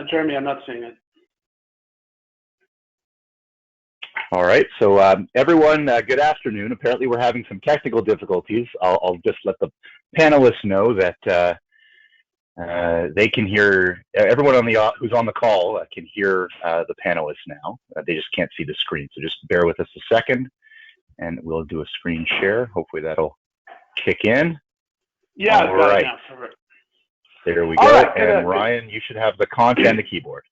Jeremy, I'm not seeing it. All right, so everyone, good afternoon. Apparently we're having some technical difficulties. I'll just let the panelists know that they can hear, everyone who's on the call can hear the panelists now. They just can't see the screen, so just bear with us a second and we'll do a screen share. Hopefully that'll kick in. Yeah, all right. There we go. Right, and Ryan, you should have the content and the keyboard.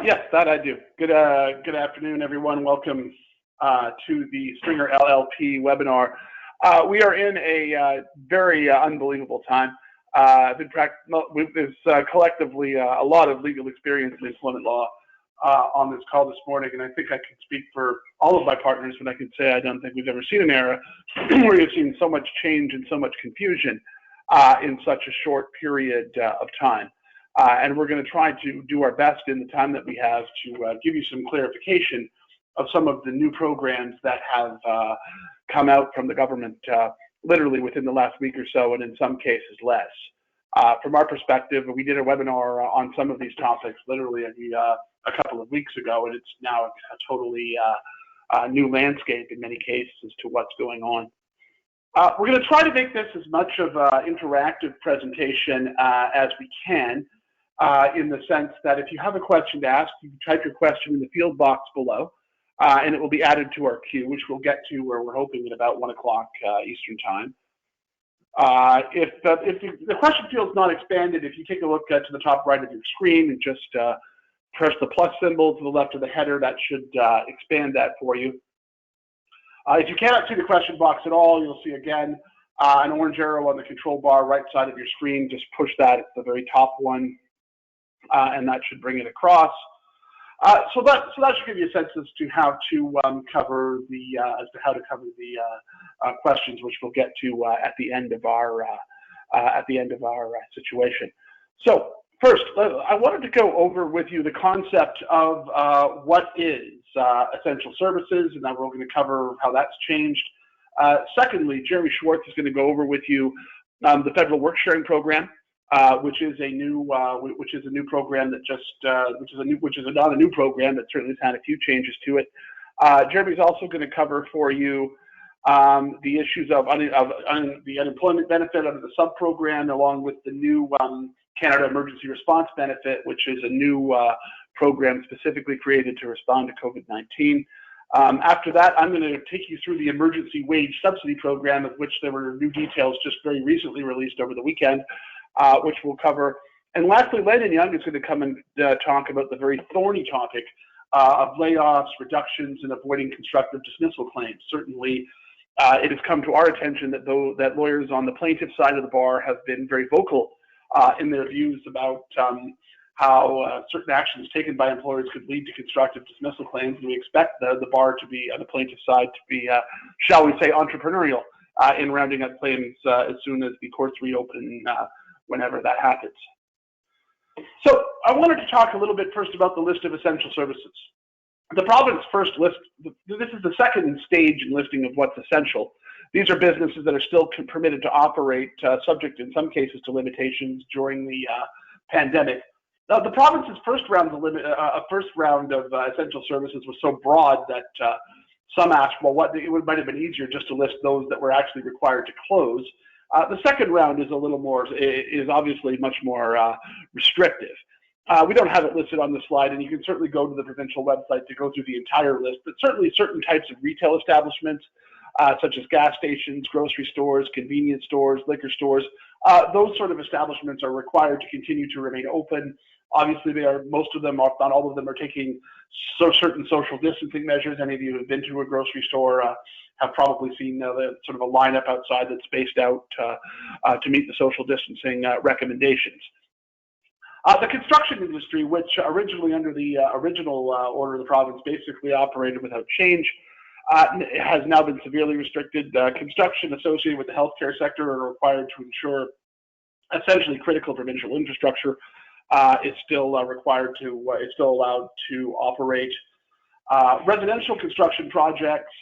Yes, that I do. Good afternoon, everyone. Welcome to the Stringer LLP webinar. We are in a very unbelievable time. There's collectively a lot of legal experience in employment law on this call this morning, and I think I can speak for all of my partners when I can say I don't think we've ever seen an era where you've seen so much change and so much confusion in such a short period of time. And we're going to try to do our best in the time that we have to give you some clarification of some of the new programs that have come out from the government literally within the last week or so, and in some cases less. From our perspective, we did a webinar on some of these topics literally a couple of weeks ago, and it's now a totally new landscape in many cases as to what's going on. We're going to try to make this as much of an interactive presentation as we can, in the sense that if you have a question to ask, you can type your question in the field box below, and it will be added to our queue, which we'll get to where we're hoping at about 1 o'clock Eastern time. If the question field is not expanded, if you take a look to the top right of your screen and just press the plus symbol to the left of the header, that should expand that for you. If you cannot see the question box at all, you'll see again an orange arrow on the control bar right side of your screen. Just push that, it's the very top one, and that should bring it across. So that should give you a sense as to how to cover the questions, which we'll get to at the end of our situation. So first, I wanted to go over with you the concept of what is essential services, and then we're going to cover how that's changed. Secondly, Jeremy Schwartz is going to go over with you the federal work sharing program, which is a new program that which is not a new program that certainly has had a few changes to it. Jeremy's also going to cover for you the issues of the unemployment benefit under the sub program, along with the new Canada Emergency Response Benefit, which is a new program specifically created to respond to COVID-19. After that, I'm going to take you through the emergency wage subsidy program, of which there were new details just very recently released over the weekend, which we'll cover. And lastly, Landon Young is going to come and talk about the very thorny topic of layoffs, reductions, and avoiding constructive dismissal claims. Certainly, it has come to our attention that lawyers on the plaintiff side of the bar have been very vocal in their views about how certain actions taken by employers could lead to constructive dismissal claims, and we expect the bar to be, on the plaintiff side, to be, shall we say, entrepreneurial in rounding up claims as soon as the courts reopen, whenever that happens. So I wanted to talk a little bit first about the list of essential services. The province first list, this is the second stage in listing of what's essential. These are businesses that are still permitted to operate, subject in some cases to limitations during the pandemic. The province's first round of essential services was so broad that some asked, well, might have been easier just to list those that were actually required to close. The second round is is obviously much more restrictive. We don't have it listed on the slide, and you can certainly go to the provincial website to go through the entire list, but certainly certain types of retail establishments, such as gas stations, grocery stores, convenience stores, liquor stores, those sort of establishments are required to continue to remain open. Obviously, most of them, if not all of them, are taking certain social distancing measures. Any of you who have been to a grocery store have probably seen the sort of a lineup outside that's spaced out to meet the social distancing recommendations. The construction industry, which originally under the original order of the province basically operated without change, has now been severely restricted. Construction associated with the healthcare sector are required to ensure essentially critical provincial infrastructure is still allowed to operate. Residential construction projects,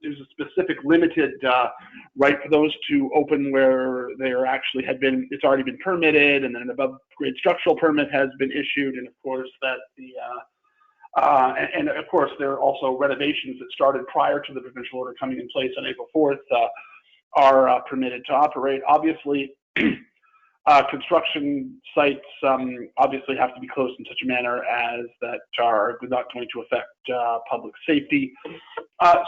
there's a specific limited right for those to open where there actually it's already been permitted, and then an above grade structural permit has been issued, and of course that and of course there are also renovations that started prior to the provincial order coming in place on April 4th are permitted to operate. Obviously, construction sites obviously have to be closed in such a manner as that are not going to affect public safety.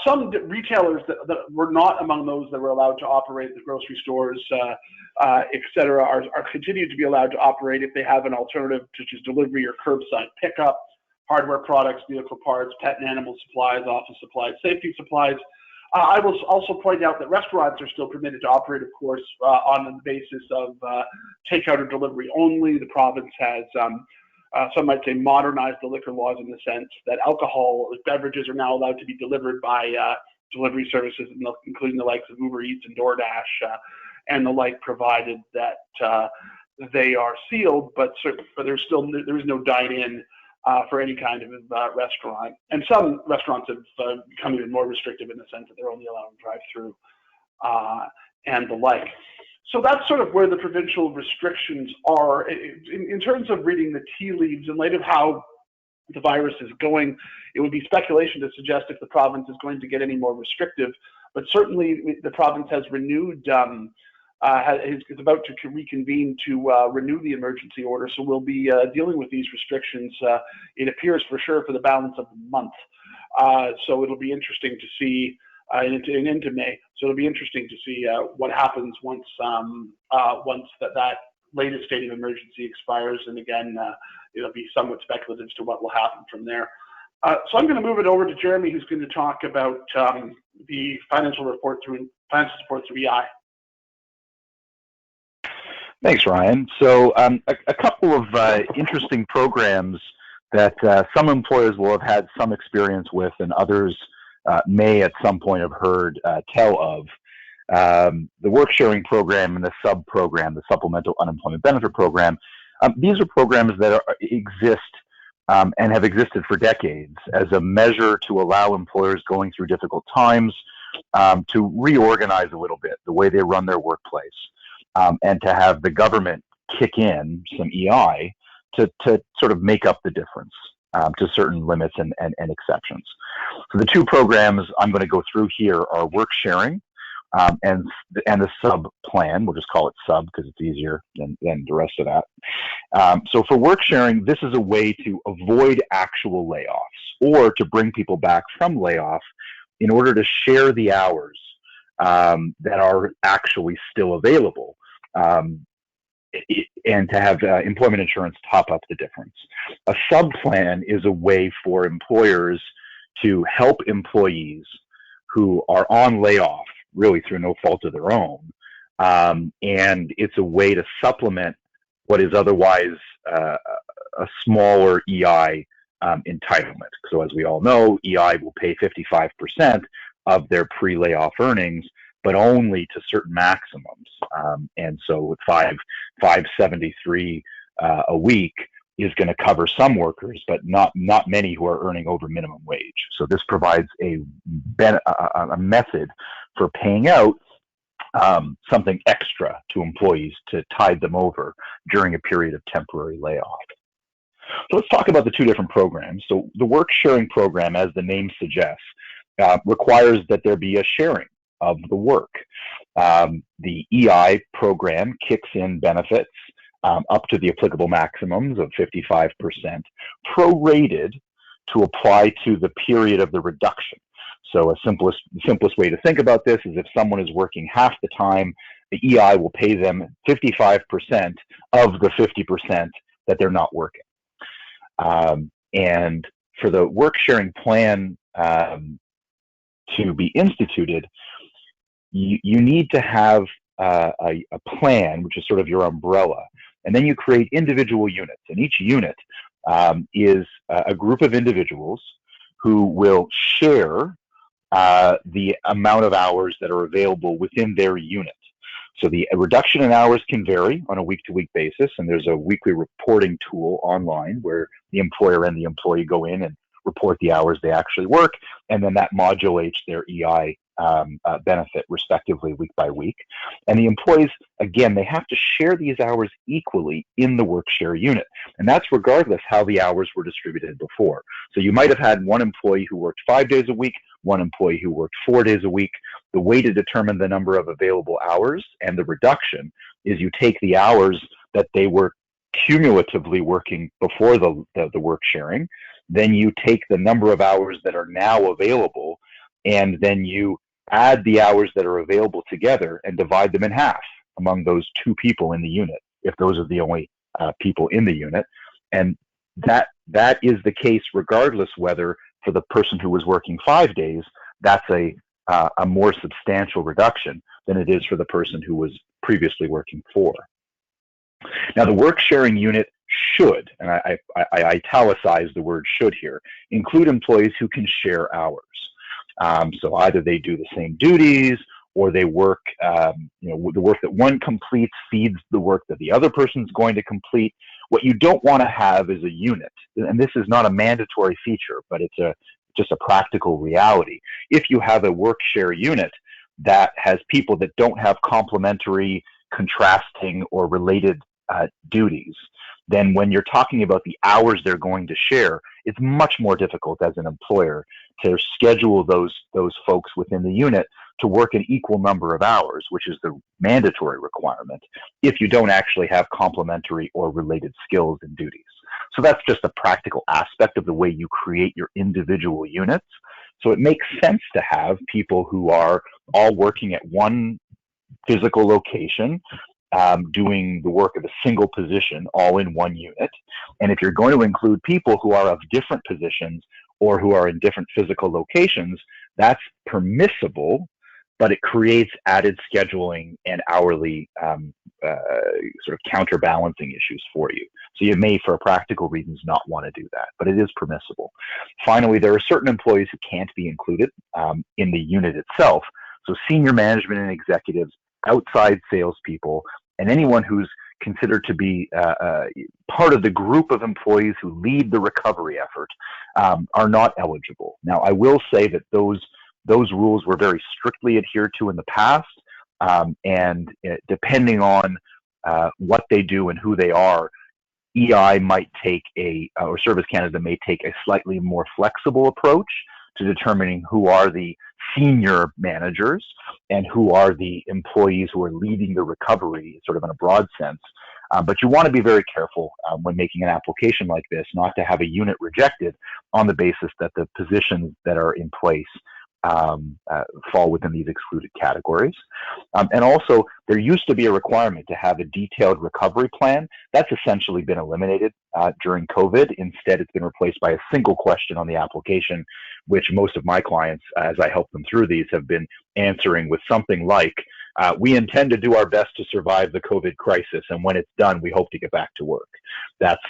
Some retailers that were not among those that were allowed to operate, the grocery stores, et cetera, are continued to be allowed to operate if they have an alternative, such as delivery or curbside pickup, hardware products, vehicle parts, pet and animal supplies, office supplies, safety supplies. I will also point out that restaurants are still permitted to operate, of course, on the basis of takeout or delivery only. The province has, some might say, modernized the liquor laws in the sense that alcohol beverages are now allowed to be delivered by delivery services, including the likes of Uber Eats and DoorDash and the like, provided that they are sealed, but there is no dine-in for any kind of restaurant. And some restaurants have become even more restrictive in the sense that they're only allowing drive-through and the like. So that's sort of where the provincial restrictions are. In terms of reading the tea leaves, in light of how the virus is going, it would be speculation to suggest if the province is going to get any more restrictive, but certainly the province has renewed is about to reconvene to renew the emergency order. So we'll be dealing with these restrictions, it appears for sure, for the balance of the month. So it'll be interesting to see into May. So it'll be interesting to see what happens once that latest state of emergency expires. And again, it'll be somewhat speculative as to what will happen from there. So I'm going to move it over to Jeremy, who's going to talk about the financial support through EI. Thanks, Ryan. So a couple of interesting programs that some employers will have had some experience with, and others may at some point have heard tell of. The work sharing program and the SUB program, the Supplemental Unemployment Benefit Program. These are programs that exist and have existed for decades as a measure to allow employers going through difficult times to reorganize a little bit the way they run their workplace. And to have the government kick in some EI to sort of make up the difference to certain limits and exceptions. So the two programs I'm going to go through here are work sharing and the SUB plan. We'll just call it SUB because it's easier than the rest of that. So for work sharing, this is a way to avoid actual layoffs or to bring people back from layoff in order to share the hours that are actually still available. And to have employment insurance top up the difference. A SUB plan is a way for employers to help employees who are on layoff, really through no fault of their own, and it's a way to supplement what is otherwise a smaller EI entitlement. So as we all know, EI will pay 55% of their pre-layoff earnings, but only to certain maximums. And so with $573 a week is going to cover some workers, but not many who are earning over minimum wage. So this provides a method for paying out something extra to employees to tide them over during a period of temporary layoff. So let's talk about the two different programs. So the work sharing program, as the name suggests, requires that there be a sharing of the work. The EI program kicks in benefits up to the applicable maximums of 55%, prorated to apply to the period of the reduction. So a simplest way to think about this is if someone is working half the time, the EI will pay them 55% of the 50% that they're not working. And for the work sharing plan to be instituted, you need to have a plan, which is sort of your umbrella, and then you create individual units. And each unit is a group of individuals who will share the amount of hours that are available within their unit. So the reduction in hours can vary on a week-to-week basis, and there's a weekly reporting tool online where the employer and the employee go in and report the hours they actually work, and then that modulates their EI benefit respectively week by week. And the employees, again, they have to share these hours equally in the work share unit. And that's regardless how the hours were distributed before. So you might have had one employee who worked 5 days a week, one employee who worked 4 days a week. The way to determine the number of available hours and the reduction is you take the hours that they were cumulatively working before the work sharing, then you take the number of hours that are now available, and then you add the hours that are available together and divide them in half among those two people in the unit, if those are the only people in the unit. And that is the case regardless whether for the person who was working 5 days, that's a more substantial reduction than it is for the person who was previously working 4. Now, the work sharing unit should, and I italicize the word should here, include employees who can share hours. So either they do the same duties, or they work, the work that one completes feeds the work that the other person's going to complete. What you don't want to have is a unit, and this is not a mandatory feature, but it's just a practical reality. If you have a work share unit that has people that don't have complementary, contrasting, or related duties, then when you're talking about the hours they're going to share, it's much more difficult as an employer to schedule those folks within the unit to work an equal number of hours, which is the mandatory requirement, if you don't actually have complementary or related skills and duties. So that's just a practical aspect of the way you create your individual units. So it makes sense to have people who are all working at one physical location, doing the work of a single position all in one unit. And if you're going to include people who are of different positions or who are in different physical locations, that's permissible, but it creates added scheduling and hourly sort of counterbalancing issues for you. So you may, for practical reasons, not want to do that, but it is permissible. Finally, there are certain employees who can't be included in the unit itself. So senior management and executives, outside salespeople, and anyone who's considered to be part of the group of employees who lead the recovery effort are not eligible. Now, I will say that those rules were very strictly adhered to in the past, and depending on what they do and who they are, EI might take or Service Canada may take a slightly more flexible approach to determining who are the senior managers and who are the employees who are leading the recovery, sort of in a broad sense. But you want to be very careful when making an application like this, not to have a unit rejected on the basis that the positions that are in place fall within these excluded categories. And also, there used to be a requirement to have a detailed recovery plan. That's essentially been eliminated during COVID. Instead, it's been replaced by a single question on the application, which most of my clients, as I help them through these, have been answering with something like, we intend to do our best to survive the COVID crisis, and when it's done, we hope to get back to work. That's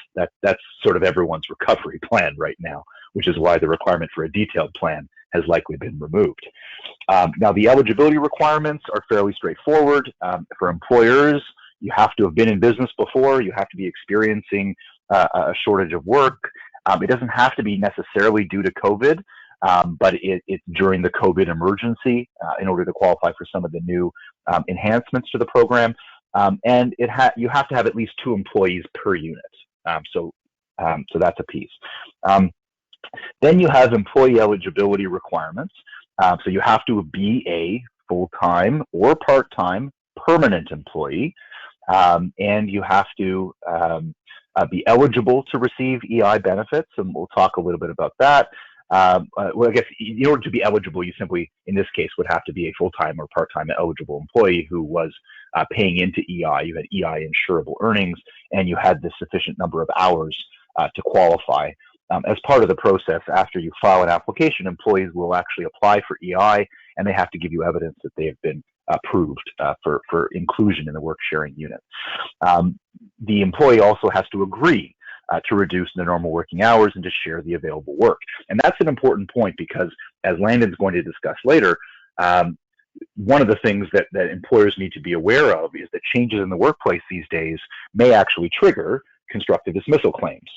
sort of everyone's recovery plan right now, which is why the requirement for a detailed plan has likely been removed. Now, the eligibility requirements are fairly straightforward. For employers, you have to have been in business before. You have to be experiencing a shortage of work. It doesn't have to be necessarily due to COVID, but it's during the COVID emergency in order to qualify for some of the new enhancements to the program. And you have to have at least 2 employees per unit. So that's a piece. Then you have employee eligibility requirements. So you have to be a full-time or part-time permanent employee, and you have to be eligible to receive EI benefits, and we'll talk a little bit about that. Well, I guess in order to be eligible, you simply, in this case, would have to be a full-time or part-time eligible employee who was paying into EI. You had EI insurable earnings, and you had the sufficient number of hours to qualify. As part of the process, after you file an application, employees will actually apply for EI, and they have to give you evidence that they have been approved for inclusion in the work-sharing unit. The employee also has to agree to reduce the normal working hours and to share the available work. And that's an important point because, as Landon's going to discuss later, one of the things that employers need to be aware of is that changes in the workplace these days may actually trigger constructive dismissal claims.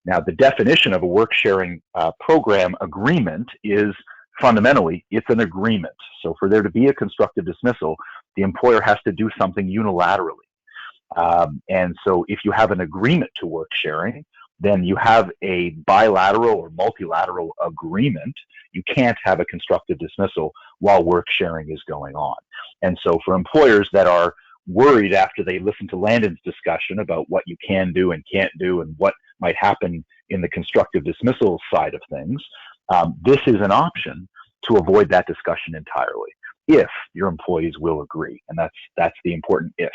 Now, the definition of a work sharing program agreement is fundamentally, it's an agreement. So for there to be a constructive dismissal, the employer has to do something unilaterally. And so if you have an agreement to work sharing, then you have a bilateral or multilateral agreement. You can't have a constructive dismissal while work sharing is going on. And so for employers that are worried after they listen to Landon's discussion about what you can do and can't do and what might happen in the constructive dismissal side of things, this is an option to avoid that discussion entirely if your employees will agree. And that's the important if.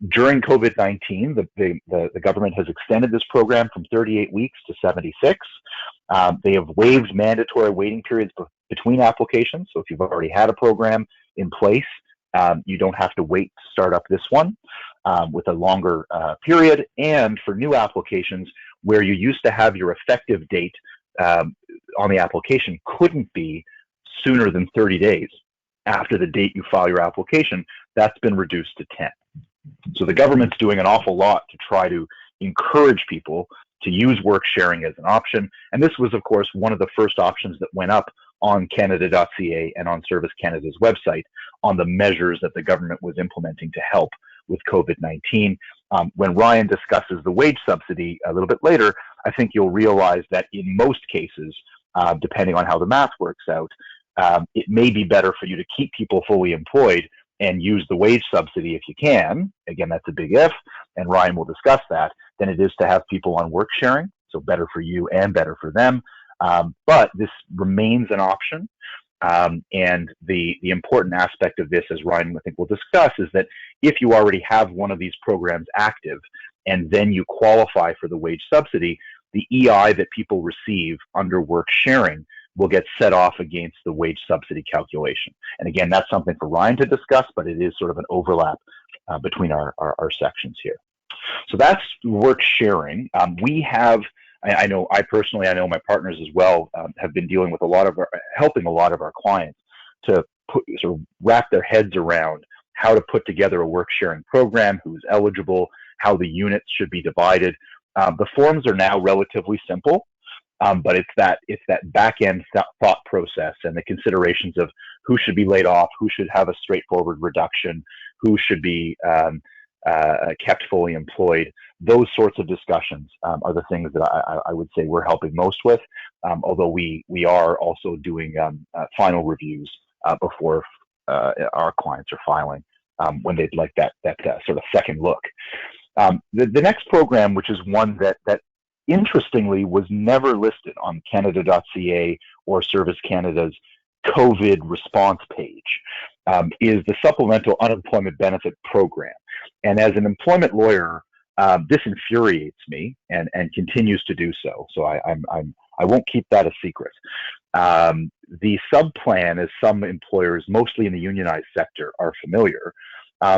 During COVID-19, the government has extended this program from 38 weeks to 76. They have waived mandatory waiting periods between applications. So if you've already had a program in place, you don't have to wait to start up this one with a longer period. And for new applications where you used to have your effective date on the application couldn't be sooner than 30 days after the date you file your application, that's been reduced to 10. So the government's doing an awful lot to try to encourage people to use work sharing as an option. And this was, of course, one of the first options that went up on Canada.ca and on Service Canada's website on the measures that the government was implementing to help with COVID-19. When Ryan discusses the wage subsidy a little bit later, I think you'll realize that in most cases, depending on how the math works out, it may be better for you to keep people fully employed and use the wage subsidy if you can. Again, that's a big if, and Ryan will discuss that, than it is to have people on work sharing. So better for you and better for them. But this remains an option. And the important aspect of this, as Ryan I think will discuss, is that if you already have one of these programs active and then you qualify for the wage subsidy, the EI that people receive under work sharing will get set off against the wage subsidy calculation. And again, that's something for Ryan to discuss, but it is sort of an overlap between our sections here. So that's work sharing. We have, I know my partners as well have been dealing with helping a lot of our clients to sort of wrap their heads around how to put together a work sharing program, who's eligible, how the units should be divided. The forms are now relatively simple. But it's that back-end thought process and the considerations of who should be laid off, who should have a straightforward reduction, who should be kept fully employed. Those sorts of discussions are the things that I would say we're helping most with, although we are also doing final reviews before our clients are filing when they'd like that sort of second look. The next program, which is one that interestingly was never listed on Canada.ca or Service Canada's COVID response page, is the Supplemental Unemployment Benefit Program. And as an employment lawyer, this infuriates me and continues to do so. So I won't keep that a secret. The sub-plan, as some employers, mostly in the unionized sector, are familiar,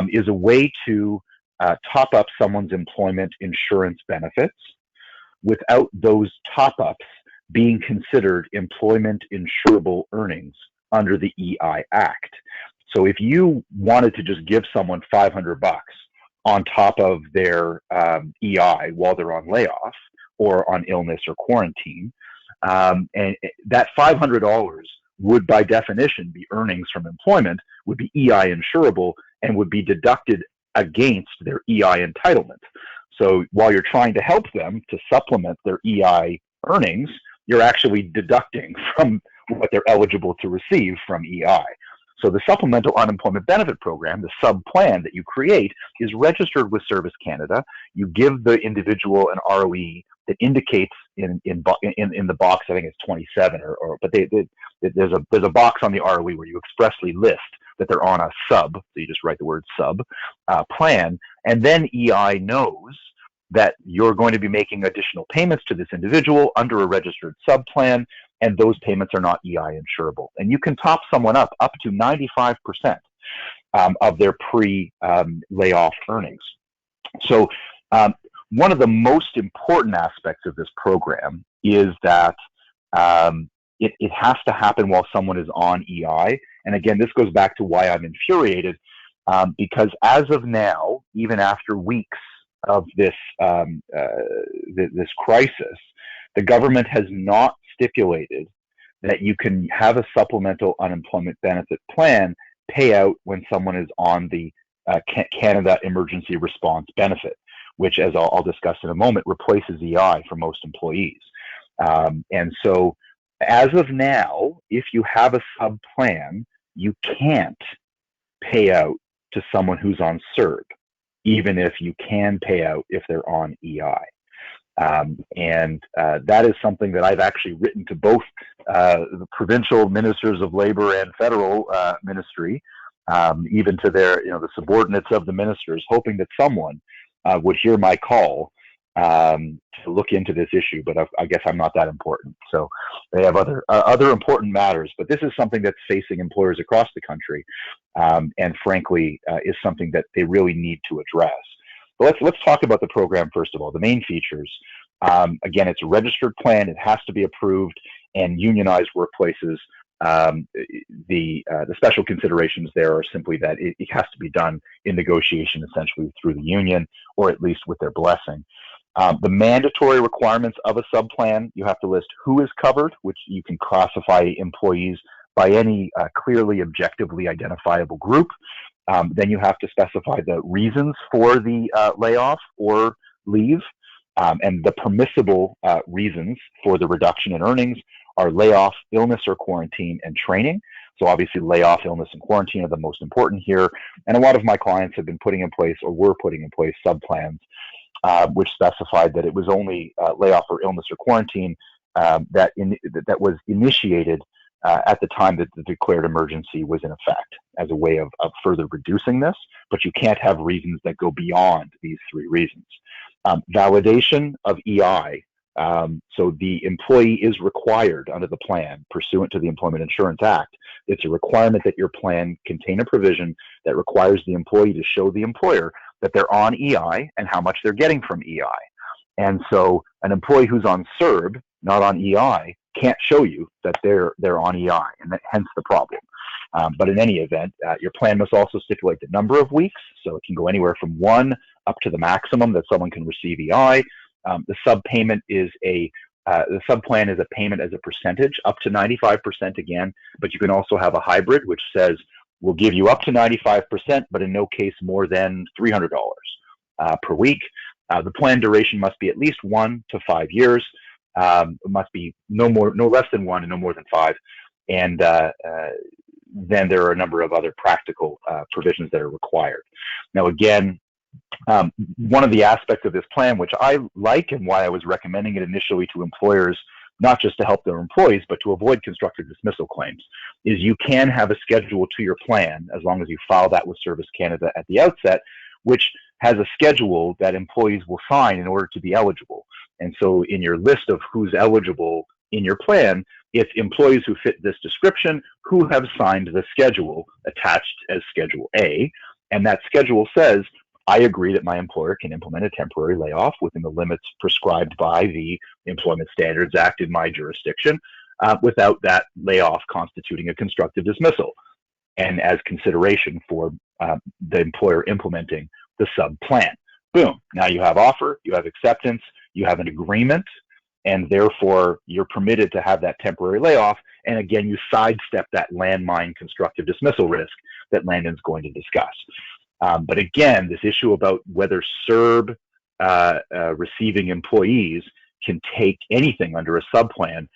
is a way to top up someone's employment insurance benefits without those top-ups being considered employment insurable earnings under the EI Act. So if you wanted to just give someone $500 on top of their EI while they're on layoff or on illness or quarantine, and that $500 would by definition be earnings from employment, would be EI insurable, and would be deducted against their EI entitlement. So while you're trying to help them to supplement their EI earnings, you're actually deducting from what they're eligible to receive from EI. So the Supplemental Unemployment Benefit Program, the sub-plan that you create, is registered with Service Canada. You give the individual an ROE that indicates in the box, I think it's 27, but there's a box on the ROE where you expressly list that they're on a sub, so you just write the word sub, plan, and then EI knows that you're going to be making additional payments to this individual under a registered sub-plan, and those payments are not EI insurable. And you can top someone up to 95% of their pre-layoff earnings. So one of the most important aspects of this program is that it has to happen while someone is on EI. And again, this goes back to why I'm infuriated, because as of now, even after weeks of this this crisis, the government has not stipulated that you can have a supplemental unemployment benefit plan pay out when someone is on the Canada Emergency Response Benefit, which, as I'll discuss in a moment, replaces EI for most employees. And so, as of now, if you have a sub plan, you can't pay out to someone who's on CERB, even if you can pay out if they're on EI. That is something that I've actually written to both the provincial ministers of labor and federal ministry, even to their, the subordinates of the ministers, hoping that someone would hear my call to look into this issue. But I guess I'm not that important, so they have other important matters. But this is something that's facing employers across the country, and frankly, is something that they really need to address. But let's talk about the program first of all. The main features. Again, it's a registered plan. It has to be approved, and unionized workplaces. The special considerations there are simply that it has to be done in negotiation, essentially through the union, or at least with their blessing. The mandatory requirements of a subplan: you have to list who is covered, which you can classify employees by any clearly objectively identifiable group. Then you have to specify the reasons for the layoff or leave, and the permissible reasons for the reduction in earnings are layoff, illness or quarantine, and training. So obviously layoff, illness, and quarantine are the most important here. And a lot of my clients have been putting in place, or were putting in place, sub-plans which specified that it was only layoff or illness or quarantine that was initiated at the time that the declared emergency was in effect, as a way of further reducing this. But you can't have reasons that go beyond these three reasons. Validation of EI. So the employee is required under the plan, pursuant to the Employment Insurance Act. It's a requirement that your plan contain a provision that requires the employee to show the employer that they're on EI and how much they're getting from EI. And so an employee who's on CERB, not on EI, can't show you that they're on EI, and hence the problem. But in any event, your plan must also stipulate the number of weeks, so it can go anywhere from 1 up to the maximum that someone can receive EI. The subpayment is the subplan is a payment as a percentage, up to 95% again, but you can also have a hybrid, which says we'll give you up to 95%, but in no case more than $300 per week. The plan duration must be at least 1 to 5 years. It must be no less than 1 and no more than 5. And then there are a number of other practical provisions that are required. Now, again, one of the aspects of this plan, which I like and why I was recommending it initially to employers, not just to help their employees, but to avoid constructive dismissal claims, is you can have a schedule to your plan, as long as you file that with Service Canada at the outset, which has a schedule that employees will sign in order to be eligible. And so in your list of who's eligible in your plan, it's employees who fit this description who have signed the schedule attached as Schedule A. And that schedule says, I agree that my employer can implement a temporary layoff within the limits prescribed by the Employment Standards Act in my jurisdiction, without that layoff constituting a constructive dismissal, and as consideration for the employer implementing the sub-plan. Boom. Now you have offer, you have acceptance, you have an agreement, and therefore you're permitted to have that temporary layoff. And again, you sidestep that landmine constructive dismissal risk that Landon's going to discuss. But again, this issue about whether CERB receiving employees can take anything under a subplan,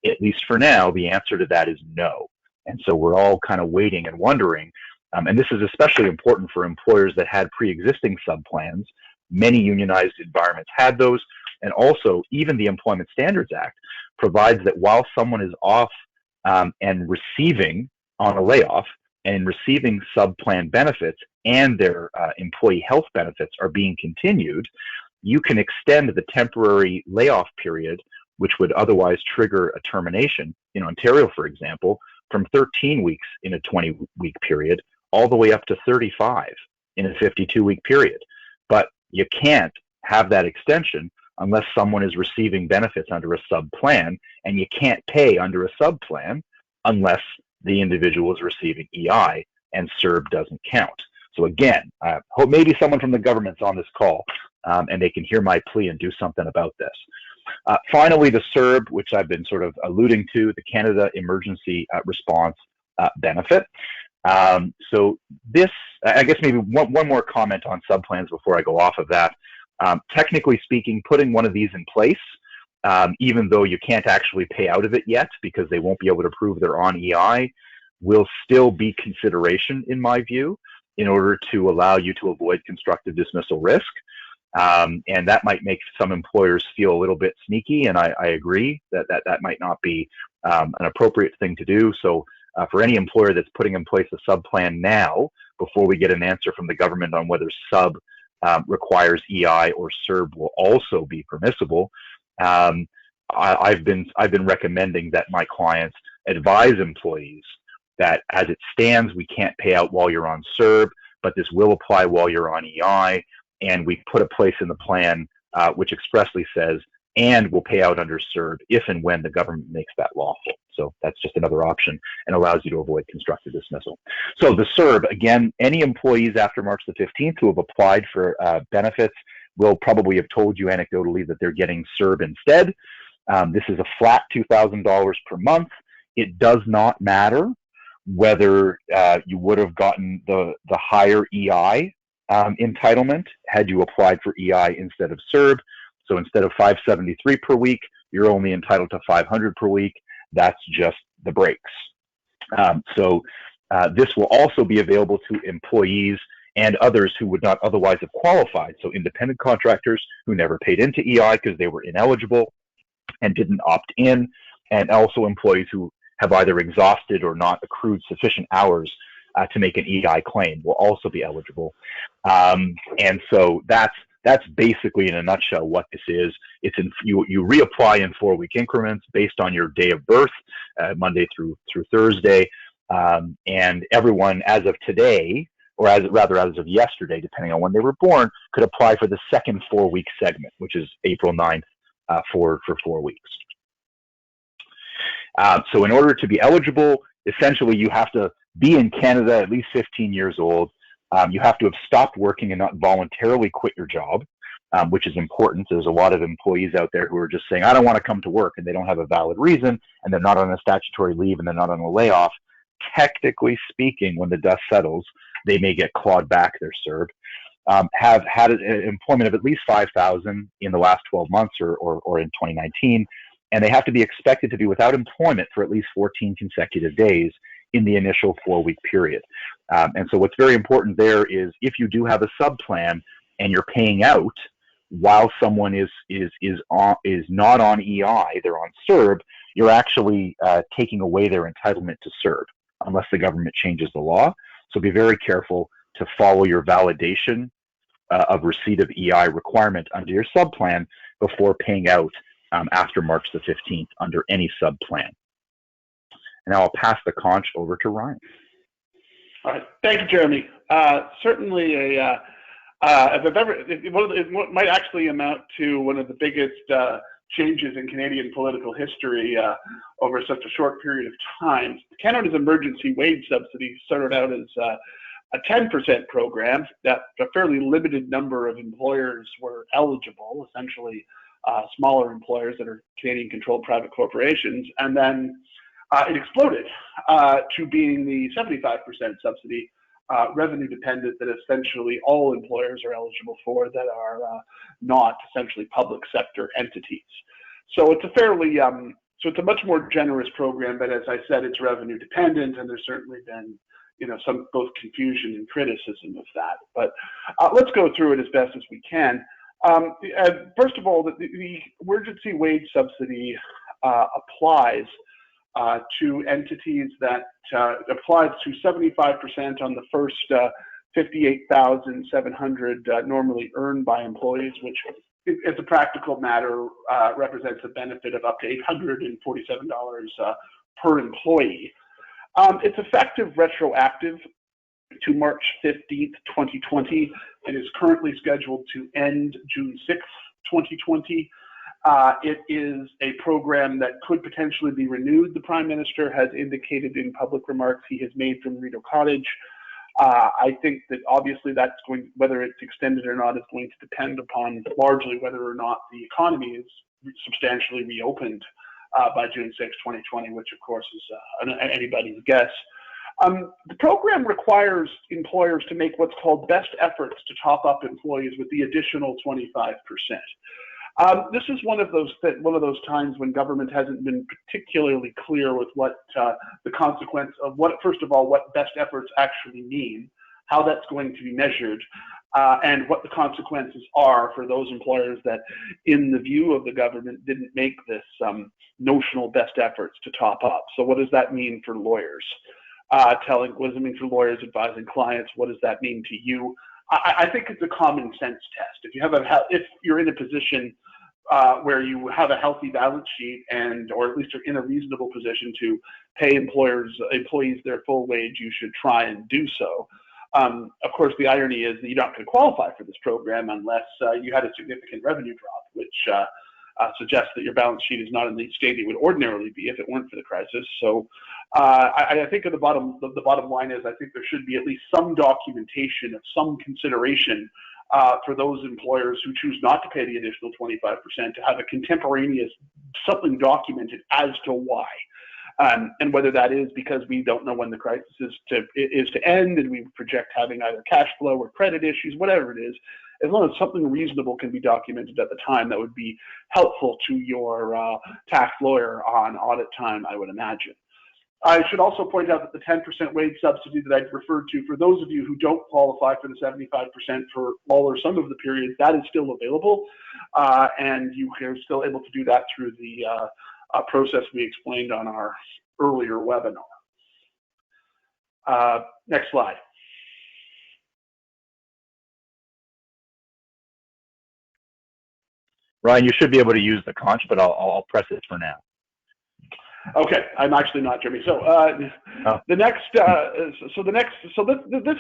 at least for now, the answer to that is no. And so we're all kind of waiting and wondering, and this is especially important for employers that had pre-existing subplans. Many unionized environments had those, and also even the Employment Standards Act provides that while someone is off and receiving on a layoff and receiving subplan benefits, and their employee health benefits are being continued, you can extend the temporary layoff period, which would otherwise trigger a termination. In Ontario, for example, from 13 weeks in a 20-week period, all the way up to 35 in a 52-week period. But you can't have that extension unless someone is receiving benefits under a sub-plan, and you can't pay under a sub-plan unless the individual is receiving EI, and CERB doesn't count. So again, I hope maybe someone from the government's on this call and they can hear my plea and do something about this. Finally, the CERB, which I've been sort of alluding to, the Canada Emergency Response Benefit. So this, I guess maybe one more comment on subplans before I go off of that. Technically speaking, putting one of these in place, even though you can't actually pay out of it yet because they won't be able to prove they're on EI, will still be consideration, in my view, in order to allow you to avoid constructive dismissal risk. And that might make some employers feel a little bit sneaky, and I agree that might not be an appropriate thing to do. So for any employer that's putting in place a sub plan now, before we get an answer from the government on whether sub requires EI or CERB will also be permissible, I've been recommending that my clients advise employees that as it stands, we can't pay out while you're on CERB, but this will apply while you're on EI, and we put a place in the plan which expressly says, and will pay out under CERB if and when the government makes that lawful. So that's just another option and allows you to avoid constructive dismissal. So the CERB, again, any employees after March the 15th who have applied for benefits will probably have told you anecdotally that they're getting CERB instead. This is a flat $2,000 per month. It does not matter whether you would have gotten the higher EI entitlement had you applied for EI instead of CERB. So instead of $573 per week, you're only entitled to $500 per week. That's just the breaks. So this will also be available to employees and others who would not otherwise have qualified. So independent contractors who never paid into EI because they were ineligible and didn't opt in, and also employees who have either exhausted or not accrued sufficient hours to make an EI claim will also be eligible. And so that's basically in a nutshell what this is. It's you reapply in 4-week increments based on your day of birth, Monday through Thursday, and everyone as of today, or as of yesterday, depending on when they were born, could apply for the second 4-week segment, which is April 9th for 4 weeks. So in order to be eligible, essentially you have to be in Canada at least 15 years old. You have to have stopped working and not voluntarily quit your job, which is important. There's a lot of employees out there who are just saying, I don't want to come to work, and they don't have a valid reason, and they're not on a statutory leave, and they're not on a layoff. Technically speaking, when the dust settles, they may get clawed back their CERB. Have had an employment of at least 5,000 in the last 12 months or in 2019, and they have to be expected to be without employment for at least 14 consecutive days in the initial 4-week period. And so what's very important there is if you do have a sub plan and you're paying out while someone is not on EI, they're on CERB, you're actually taking away their entitlement to CERB unless the government changes the law. So be very careful to follow your validation of receipt of EI requirement under your sub plan before paying out after March the 15th under any sub plan. And now I'll pass the conch over to Ryan. All right, thank you, Jeremy. Certainly it might actually amount to one of the biggest changes in Canadian political history over such a short period of time. Canada's emergency wage subsidy started out as a 10% program that a fairly limited number of employers were eligible, essentially smaller employers that are Canadian-controlled private corporations, and then it exploded to being the 75% subsidy, revenue dependent, that essentially all employers are eligible for that are not essentially public sector entities. So it's a fairly, so it's a much more generous program, but as I said, it's revenue dependent, and there's certainly been, some both confusion and criticism of that. But let's go through it as best as we can. First of all, the emergency wage subsidy applies to entities that applies to 75% on the first 58,700 normally earned by employees, which, as a practical matter, represents a benefit of up to $847 per employee. It's effective retroactive to March 15th, 2020, and is currently scheduled to end June 6th, 2020. It is a program that could potentially be renewed. The Prime Minister has indicated in public remarks he has made from Rideau Cottage I think that obviously that's going, whether it's extended or not, is going to depend upon largely whether or not the economy is substantially reopened by June 6, 2020, which of course is anybody's guess. The program requires employers to make what's called best efforts to top up employees with the additional 25%. This is one of those times when government hasn't been particularly clear with what the consequence of first of all, what best efforts actually mean, how that's going to be measured, and what the consequences are for those employers that, in the view of the government, didn't make this notional best efforts to top up. So what does that mean for lawyers? What does it mean for lawyers advising clients? What does that mean to you? I think it's a common sense test. If you're in a position where you have a healthy balance sheet or at least are in a reasonable position to pay employees their full wage, you should try and do so. Of course, the irony is that you're not going to qualify for this program unless you had a significant revenue drop, which suggests that your balance sheet is not in the state it would ordinarily be if it weren't for the crisis. So I think the bottom line is I think there should be at least some documentation of some consideration for those employers who choose not to pay the additional 25% to have a contemporaneous something documented as to why. And whether that is because we don't know when the crisis is to end and we project having either cash flow or credit issues, whatever it is, as long as something reasonable can be documented at the time, that would be helpful to your tax lawyer on audit time, I would imagine. I should also point out that the 10% wage subsidy that I referred to, for those of you who don't qualify for the 75% for all or some of the periods, that is still available, and you are still able to do that through the process we explained on our earlier webinar. Next slide. Ryan, you should be able to use the conch, but I'll press it for now. Okay, I'm actually not, Jimmy. So this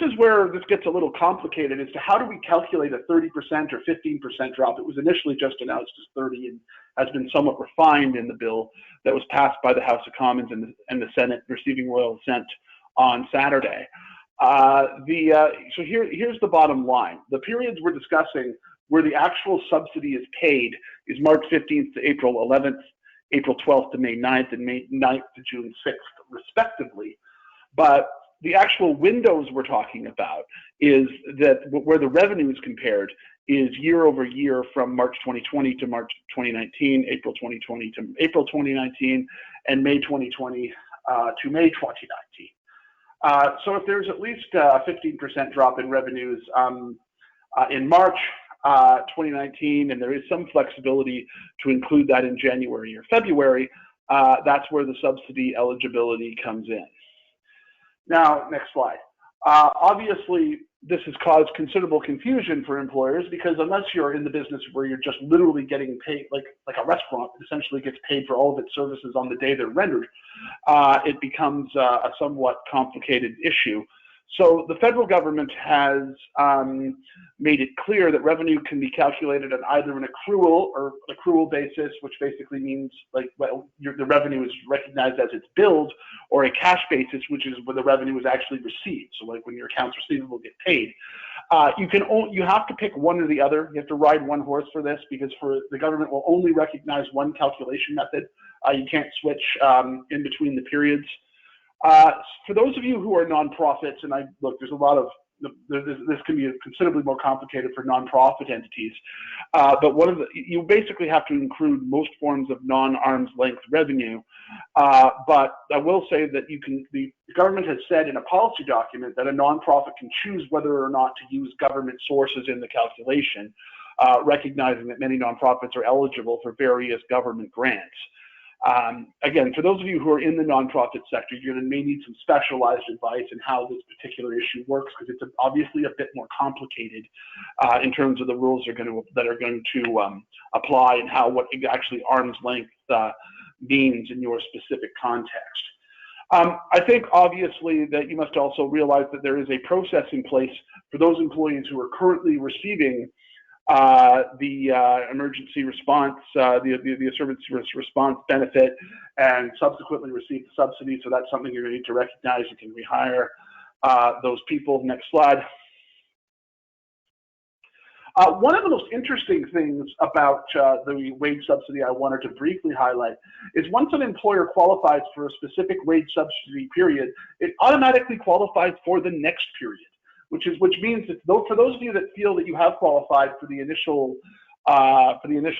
is where this gets a little complicated as to how do we calculate a 30% or 15% drop. It was initially just announced as 30 and has been somewhat refined in the bill that was passed by the House of Commons and the Senate, receiving royal assent on Saturday. So here's the bottom line. The periods we're discussing where the actual subsidy is paid is March 15th to April 11th, April 12th to May 9th, and May 9th to June 6th, respectively. But the actual windows we're talking about is that where the revenue is compared is year over year from March 2020 to March 2019, April 2020 to April 2019, and May 2020 to May 2019. So if there's at least a 15% drop in revenues in March 2019, and there is some flexibility to include that in January or February, that's where the subsidy eligibility comes in. Now, next slide. Obviously, this has caused considerable confusion for employers because unless you're in the business where you're just literally getting paid, like a restaurant essentially gets paid for all of its services on the day they're rendered, it becomes a somewhat complicated issue. So the federal government has made it clear that revenue can be calculated on either an accrual basis, which basically means the revenue is recognized as it's billed, or a cash basis, which is where the revenue is actually received. So like when your accounts receivable get paid, you have to pick one or the other. You have to ride one horse for this because the government will only recognize one calculation method. You can't switch in between the periods. For those of you who are nonprofits, and there's a lot of this can be considerably more complicated for nonprofit entities, but you basically have to include most forms of non-arm's length revenue. But I will say that the government has said in a policy document that a nonprofit can choose whether or not to use government sources in the calculation, recognizing that many nonprofits are eligible for various government grants. Again, for those of you who are in the nonprofit sector, you may need some specialized advice in how this particular issue works because it's obviously a bit more complicated in terms of the rules that are going to apply and what actually arm's length means in your specific context. I think obviously that you must also realize that there is a process in place for those employees who are currently receiving the emergency response, the emergency response benefit, and subsequently receive the subsidy. So that's something you're going to need to recognize. You can rehire. those people. Next slide. One of the most interesting things about the wage subsidy I wanted to briefly highlight is once an employer qualifies for a specific wage subsidy period, it automatically qualifies for the next period, which means that for those of you that feel that you have qualified for the initial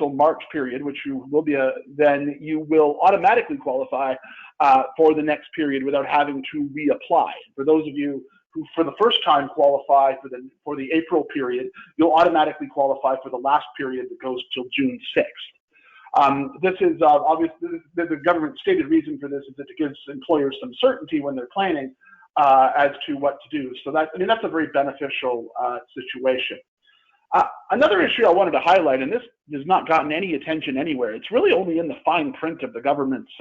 March period, which you will be, then you will automatically qualify for the next period without having to reapply. For those of you who for the first time qualify for the April period, you'll automatically qualify for the last period that goes till June 6th. This is obviously the government stated reason for this is that it gives employers some certainty when they're planning as to what to do. So that's a very beneficial situation. Another issue I wanted to highlight, and this has not gotten any attention anywhere, it's really only in the fine print of the government's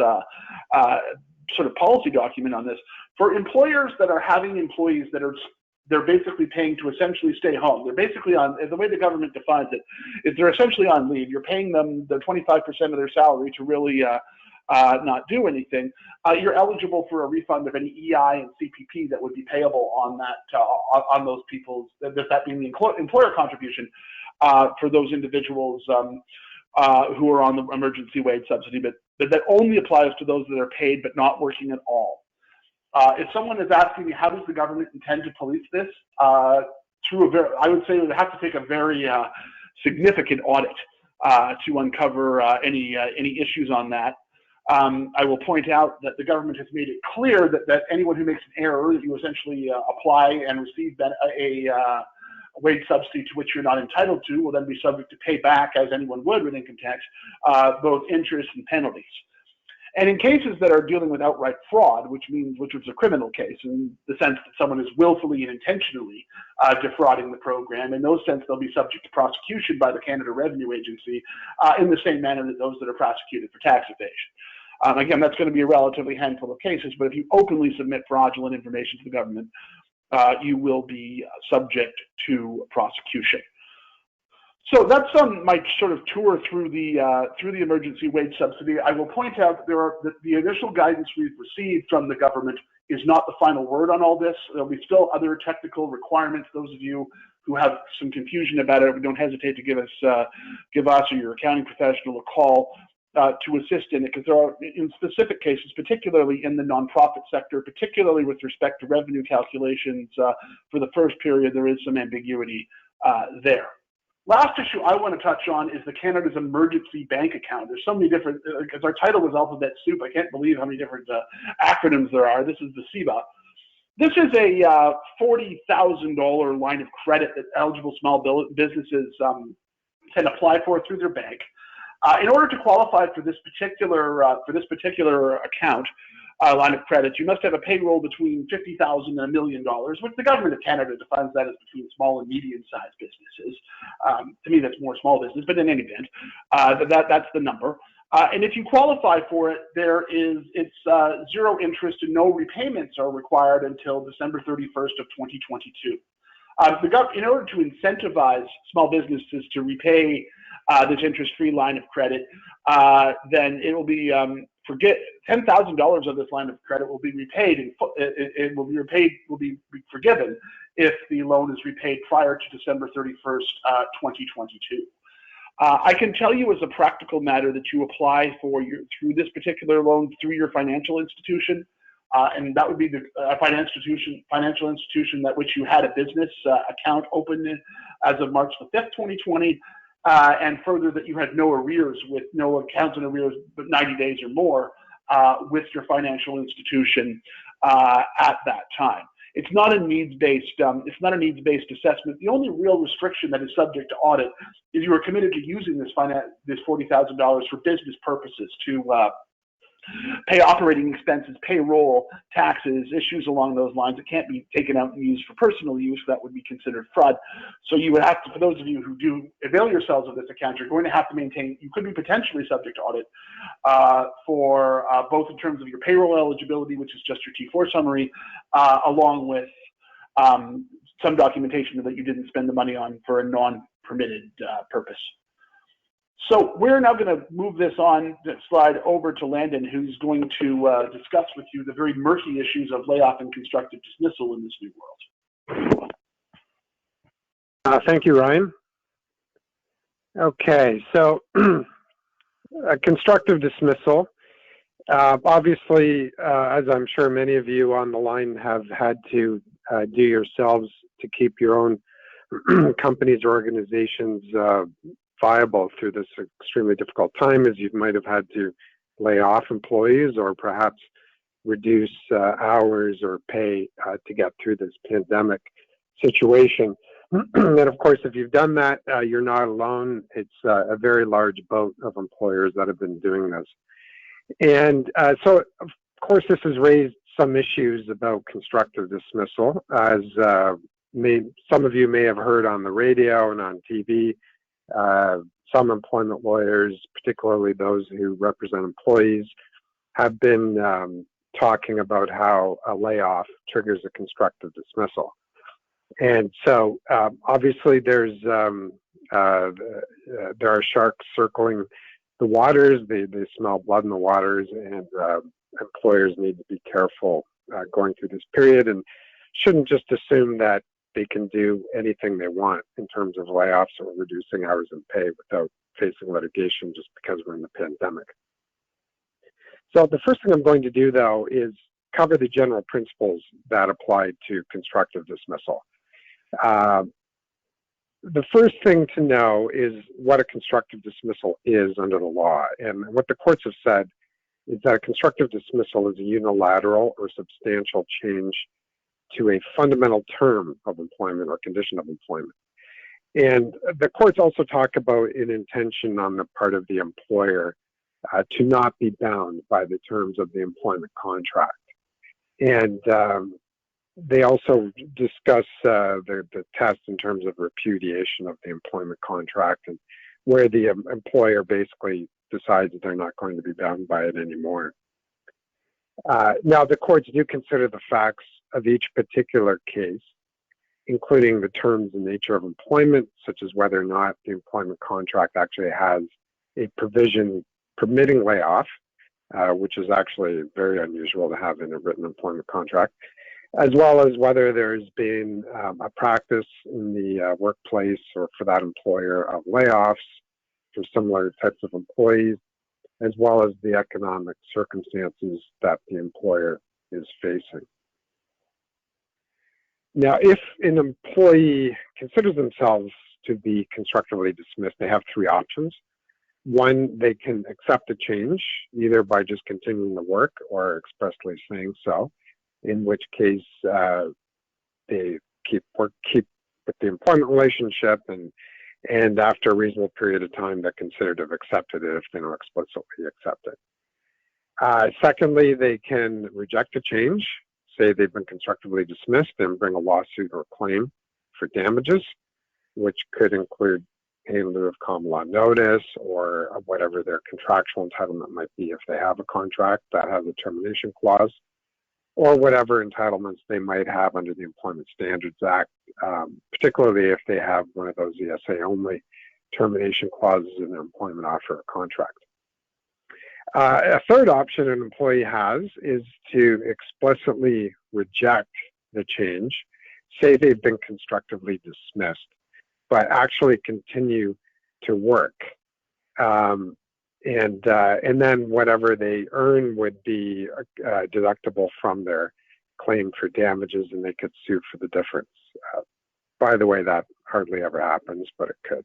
sort of policy document on this. For employers that are having employees that they're basically paying to essentially stay home, they're basically on, the way the government defines it, is they're essentially on leave. You're paying them the 25% of their salary to really not do anything. You're eligible for a refund of any EI and CPP that would be payable on that on those people's, that being the employer contribution for those individuals who are on the emergency wage subsidy, but that only applies to those that are paid but not working at all. If someone is asking me how does the government intend to police this, I would say it would have to take a very significant audit to uncover any issues on that. I will point out that the government has made it clear that anyone who makes an error, that you essentially apply and receive a wage subsidy to which you're not entitled to, will then be subject to pay back, as anyone would with income tax, both interest and penalties. And in cases that are dealing with outright fraud, which is a criminal case in the sense that someone is willfully and intentionally defrauding the program, in those sense they'll be subject to prosecution by the Canada Revenue Agency in the same manner that those that are prosecuted for tax evasion. Again, that's going to be a relatively handful of cases, but if you openly submit fraudulent information to the government, you will be subject to prosecution. So that's my sort of tour through the emergency wage subsidy. I will point out that the initial guidance we've received from the government is not the final word on all this. There'll be still other technical requirements. Those of you who have some confusion about it, don't hesitate to give us or your accounting professional a call to assist in it, because there are, in specific cases, particularly in the nonprofit sector, particularly with respect to revenue calculations for the first period, there is some ambiguity there. Last issue I want to touch on is the Canada's Emergency Bank Account. There's so many different, because our title was Alphabet Soup, I can't believe how many different acronyms there are. This is the CEBA. This is a $40,000 line of credit that eligible small businesses can apply for through their bank. In order to qualify for this particular account, line of credit, you must have a payroll between $50,000 and $1 million, which the government of Canada defines that as between small and medium-sized businesses. To me, that's more small business, but in any event, that's the number. And if you qualify for it, it's zero interest and no repayments are required until December 31st of 2022. In order to incentivize small businesses to repay this interest-free line of credit, then it will be $10,000 of this line of credit will be repaid, and it will be forgiven if the loan is repaid prior to December 31st, 2022. I can tell you as a practical matter that you apply through this particular loan through your financial institution, and that would be the financial institution that which you had a business account open as of March the 5th, 2020. And further, that you had no arrears, with no accounts in arrears, but 90 days or more with your financial institution at that time. It's not a needs-based. It's not a needs-based assessment. The only real restriction that is subject to audit is you are committed to using this $40,000 for business purposes to pay operating expenses, payroll, taxes, issues along those lines. It can't be taken out and used for personal use. That would be considered fraud. So you would have to, for those of you who do avail yourselves of this account, you're going to have to maintain, you could be potentially subject to audit for both in terms of your payroll eligibility, which is just your T4 summary, along with some documentation that you didn't spend the money on for a non-permitted purpose. So we're now going to move this slide over to Landon, who's going to discuss with you the very murky issues of layoff and constructive dismissal in this new world. Thank you, Ryan. Okay, so constructive dismissal. Obviously, as I'm sure many of you on the line have had to do yourselves to keep your own companies or organizations viable through this extremely difficult time, as you might have had to lay off employees or perhaps reduce hours or pay to get through this pandemic situation. And of course, if you've done that, you're not alone. It's a very large boat of employers that have been doing this. And so, of course, this has raised some issues about constructive dismissal, as some of you may have heard on the radio and on TV. Some employment lawyers, particularly those who represent employees, have been talking about how a layoff triggers a constructive dismissal. And so, obviously, there are sharks circling the waters. They smell blood in the waters, and employers need to be careful going through this period, and shouldn't just assume that they can do anything they want in terms of layoffs or reducing hours and pay without facing litigation just because we're in the pandemic. So the first thing I'm going to do, though, is cover the general principles that apply to constructive dismissal. The first thing to know is what a constructive dismissal is under the law. And what the courts have said is that a constructive dismissal is a unilateral or substantial change to a fundamental term of employment or condition of employment. And the courts also talk about an intention on the part of the employer to not be bound by the terms of the employment contract. And they also discuss the test in terms of repudiation of the employment contract, and where the employer basically decides that they're not going to be bound by it anymore. Now, the courts do consider the facts of each particular case, including the terms and nature of employment, such as whether or not the employment contract actually has a provision permitting layoff, which is actually very unusual to have in a written employment contract, as well as whether there's been a practice in the workplace or for that employer of layoffs for similar types of employees, as well as the economic circumstances that the employer is facing. Now, if an employee considers themselves to be constructively dismissed, they have three options. One, they can accept a change, either by just continuing the work or expressly saying so, in which case they keep with the employment relationship, and after a reasonable period of time, they're considered to have accepted it if they don't explicitly accept it. Secondly, they can reject a change, say they've been constructively dismissed, and bring a lawsuit or claim for damages, which could include pay in lieu of common law notice or whatever their contractual entitlement might be if they have a contract that has a termination clause, or whatever entitlements they might have under the Employment Standards Act, particularly if they have one of those ESA-only termination clauses in their employment offer or contract. A third option an employee has is to explicitly reject the change, say they've been constructively dismissed, but actually continue to work. And then whatever they earn would be deductible from their claim for damages, and they could sue for the difference. By the way, that hardly ever happens, but it could.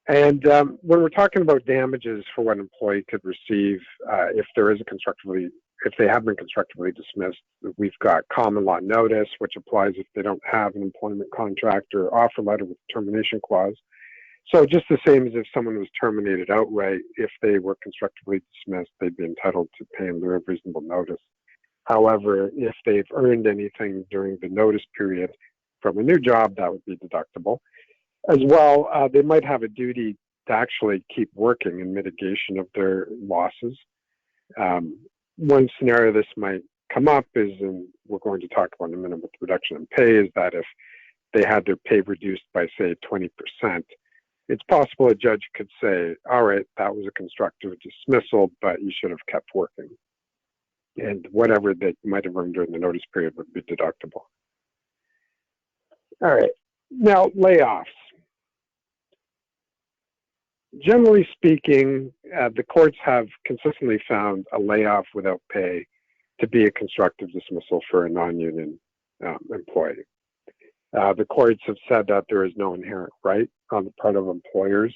And when we're talking about damages for what an employee could receive if they have been constructively dismissed, we've got common law notice, which applies if they don't have an employment contract or offer letter with termination clause. So just the same as if someone was terminated outright, if they were constructively dismissed, they'd be entitled to pay in lieu of reasonable notice. However, if they've earned anything during the notice period from a new job, that would be deductible. As well, they might have a duty to actually keep working in mitigation of their losses. One scenario this might come up is, and we're going to talk about in a minute with reduction in pay, is that if they had their pay reduced by, say, 20%, it's possible a judge could say, all right, that was a constructive dismissal, but you should have kept working. And whatever that you might have earned during the notice period would be deductible. All right, now layoffs. Generally speaking, the courts have consistently found a layoff without pay to be a constructive dismissal for a non-union employee. The courts have said that there is no inherent right on the part of employers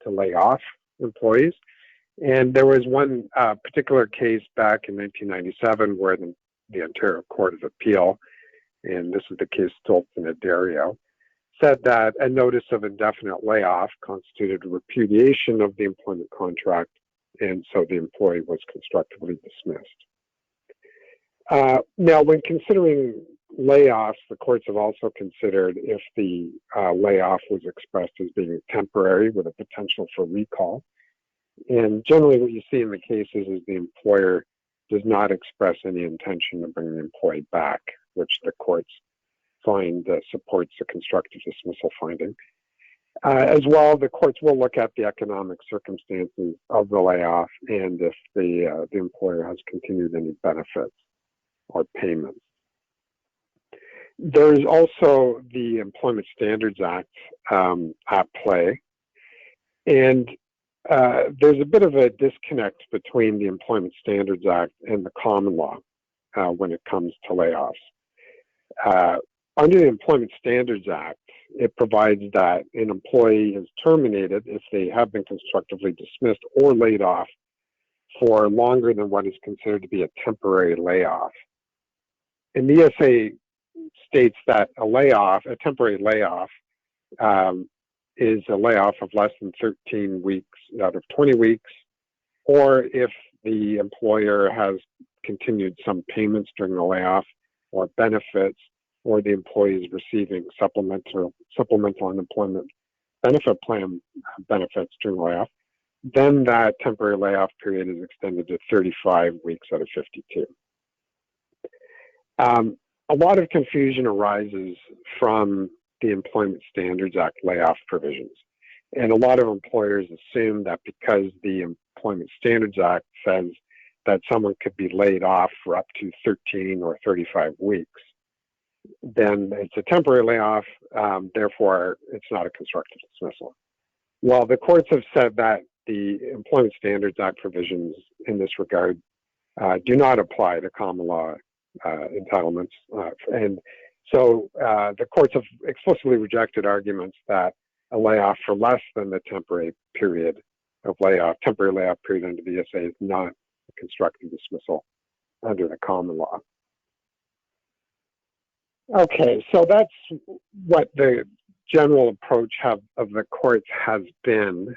to lay off employees. And there was one particular case back in 1997 where the Ontario Court of Appeal, and this is the case Stoltz and Addario, said that a notice of indefinite layoff constituted a repudiation of the employment contract, and so the employee was constructively dismissed. Now, when considering layoffs, the courts have also considered if the layoff was expressed as being temporary with a potential for recall. And generally what you see in the cases is the employer does not express any intention to bring the employee back, which the courts find supports a constructive dismissal finding. As well, the courts will look at the economic circumstances of the layoff and if the employer has continued any benefits or payments. There's also the Employment Standards Act at play, and there's a bit of a disconnect between the Employment Standards Act and the common law when it comes to layoffs. Under the Employment Standards Act, it provides that an employee is terminated if they have been constructively dismissed or laid off for longer than what is considered to be a temporary layoff. And the ESA states that a temporary layoff, is a layoff of less than 13 weeks out of 20 weeks, or if the employer has continued some payments during the layoff or benefits, or the employee is receiving supplemental unemployment benefit plan benefits during the layoff, then that temporary layoff period is extended to 35 weeks out of 52. A lot of confusion arises from the Employment Standards Act layoff provisions. And a lot of employers assume that because the Employment Standards Act says that someone could be laid off for up to 13 or 35 weeks, then it's a temporary layoff, therefore it's not a constructive dismissal. Well, the courts have said that the Employment Standards Act provisions in this regard do not apply to common law entitlements. And so the courts have explicitly rejected arguments that a layoff for less than the temporary layoff period under the ESA is not a constructive dismissal under the common law. Okay, so that's what the general approach of the courts has been.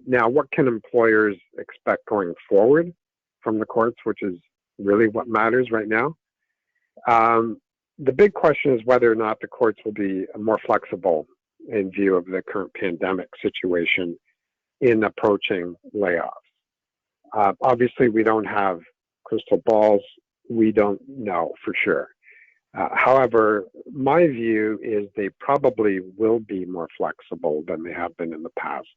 Now, what can employers expect going forward from the courts, which is really what matters right now? The big question is whether or not the courts will be more flexible in view of the current pandemic situation in approaching layoffs. Obviously, we don't have crystal balls. We don't know for sure. However, my view is they probably will be more flexible than they have been in the past,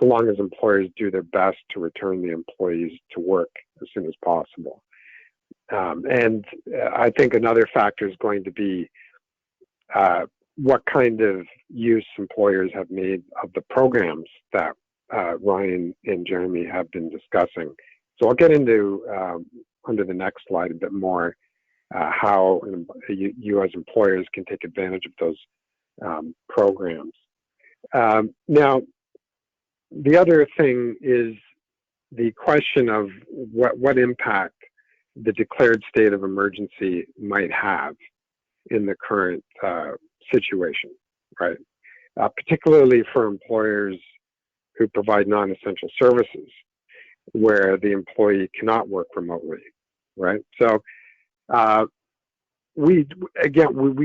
so long as employers do their best to return the employees to work as soon as possible. And I think another factor is going to be what kind of use employers have made of the programs that Ryan and Jeremy have been discussing. So I'll get into, under the next slide, a bit more how you as employers can take advantage of those programs. Now, the other thing is the question of what impact the declared state of emergency might have in the current situation, right? Particularly for employers who provide non-essential services where the employee cannot work remotely, right? So we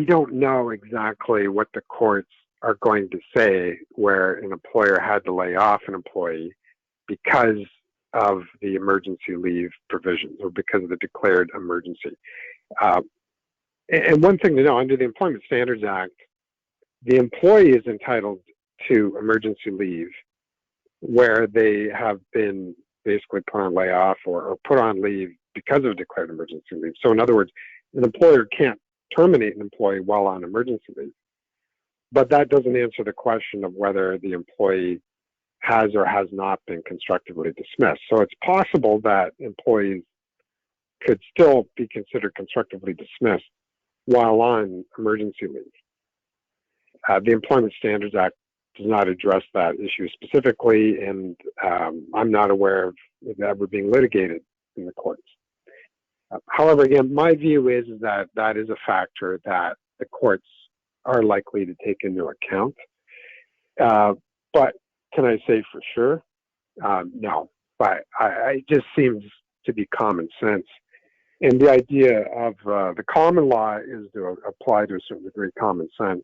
don't know exactly what the courts are going to say where an employer had to lay off an employee because of the emergency leave provisions or because of the declared emergency. And one thing to know, under the Employment Standards Act, the employee is entitled to emergency leave where they have been basically put on layoff or put on leave because of declared emergency leave. So in other words, an employer can't terminate an employee while on emergency leave. But that doesn't answer the question of whether the employee has or has not been constructively dismissed. So it's possible that employees could still be considered constructively dismissed while on emergency leave. The Employment Standards Act does not address that issue specifically, and I'm not aware of it ever being litigated in the courts. However, again, my view is that that is a factor that the courts are likely to take into account. But can I say for sure? No, but it just seems to be common sense. And the idea of the common law is to apply to a certain degree common sense.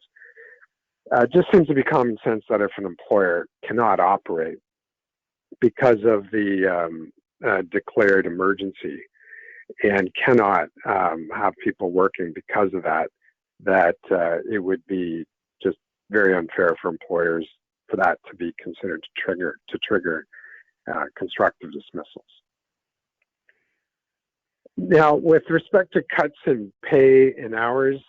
Just seems to be common sense that if an employer cannot operate because of the declared emergency and cannot have people working because of that, that it would be just very unfair for employers for that to be considered to trigger constructive dismissals. Now, with respect to cuts in pay and hours,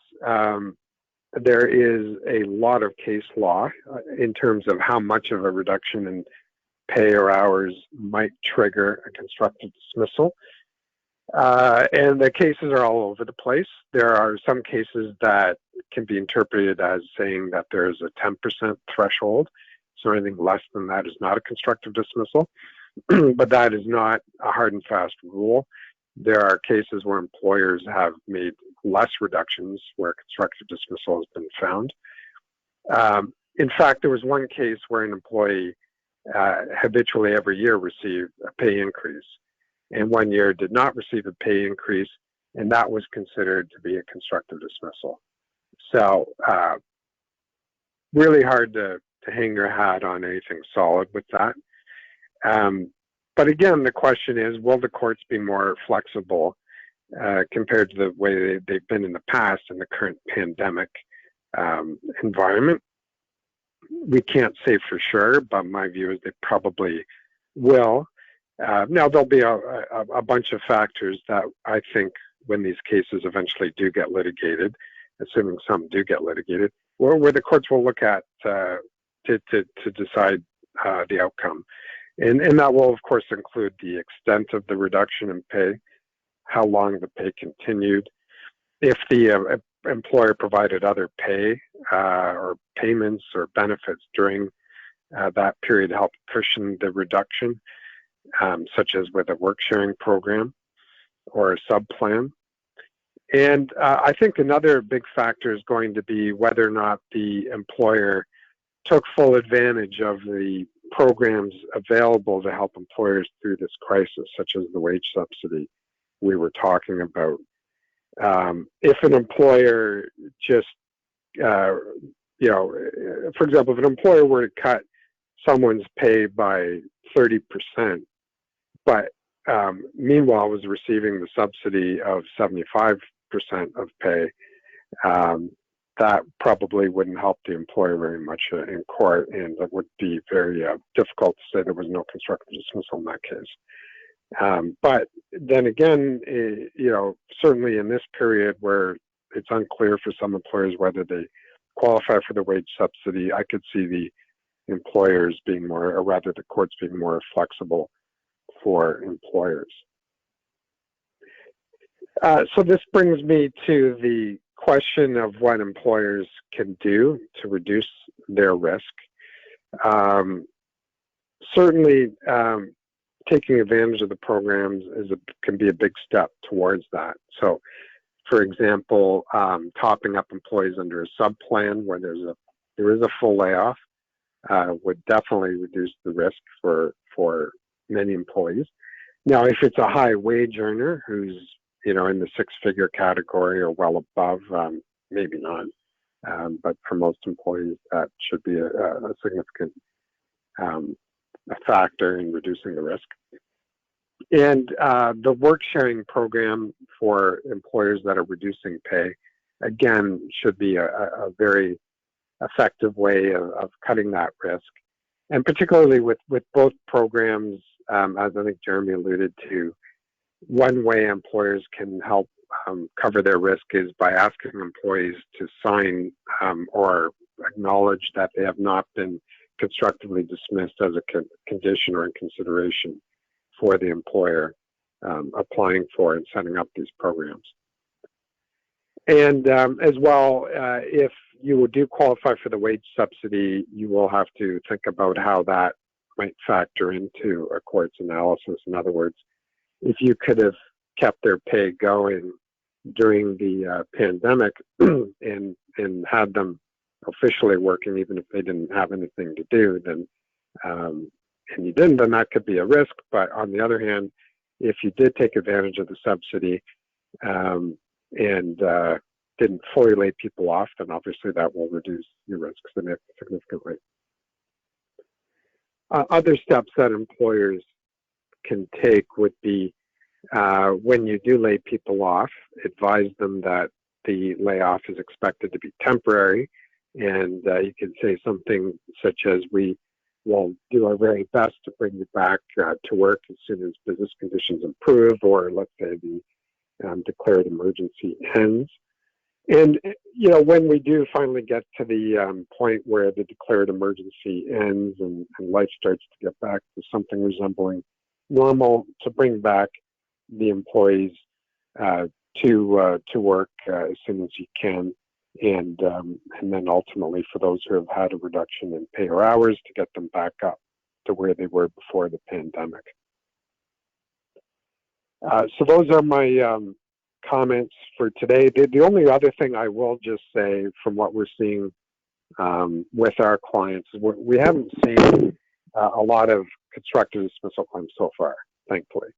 there is a lot of case law in terms of how much of a reduction in pay or hours might trigger a constructive dismissal. And the cases are all over the place. There are some cases that can be interpreted as saying that there's a 10% threshold. So anything less than that is not a constructive dismissal, but that is not a hard and fast rule. There are cases where employers have made less reductions where constructive dismissal has been found. In fact, there was one case where an employee habitually every year received a pay increase, and 1 year did not receive a pay increase, and that was considered to be a constructive dismissal. So really hard to hang your hat on anything solid with that. But again, the question is, will the courts be more flexible compared to the way they've been in the past in the current pandemic environment? We can't say for sure, but my view is they probably will. Now, there'll be a bunch of factors that I think when these cases eventually do get litigated, assuming some do get litigated, where the courts will look at to decide the outcome. And that will, of course, include the extent of the reduction in pay, how long the pay continued, if the employer provided other pay or payments or benefits during that period to help cushion the reduction, such as with a work-sharing program or a sub-plan. And I think another big factor is going to be whether or not the employer took full advantage of the programs available to help employers through this crisis, such as the wage subsidy we were talking about. If an employer just, for example, if an employer were to cut someone's pay by 30%, but meanwhile was receiving the subsidy of 75% of pay, that probably wouldn't help the employer very much in court, and it would be very difficult to say there was no constructive dismissal in that case. But then again, certainly in this period where it's unclear for some employers whether they qualify for the wage subsidy, I could see the employers being more, or rather the courts being more flexible for employers. So this brings me to the question of what employers can do to reduce their risk. Certainly, taking advantage of the programs can be a big step towards that. So, for example, topping up employees under a sub-plan where there is a full layoff would definitely reduce the risk for many employees. Now, if it's a high wage earner who's in the six-figure category or well above, maybe not. But for most employees, that should be a significant factor in reducing the risk. And the work-sharing program for employers that are reducing pay, again, should be a very effective way of cutting that risk. And particularly with both programs, as I think Jeremy alluded to, one way employers can help cover their risk is by asking employees to sign or acknowledge that they have not been constructively dismissed as a condition or in consideration for the employer applying for and setting up these programs. And as well, if you do qualify for the wage subsidy, you will have to think about how that might factor into a court's analysis. In other words, if you could have kept their pay going during the pandemic and had them officially working, even if they didn't have anything to do, then and you didn't, then that could be a risk. But on the other hand, if you did take advantage of the subsidy and didn't fully lay people off, then obviously that will reduce your risks significantly. Other steps that employers can take would be when you do lay people off, advise them that the layoff is expected to be temporary, and you can say something such as, we will do our very best to bring you back to work as soon as business conditions improve, or let's say the declared emergency ends. And, you know, when we do finally get to the point where the declared emergency ends and life starts to get back to something resembling normal, to bring back the employees to work as soon as you can, and then ultimately for those who have had a reduction in pay or hours, to get them back up to where they were before the pandemic. So those are my comments for today. The only other thing I will just say from what we're seeing with our clients is we haven't seen a lot of constructive dismissal claims so far, thankfully.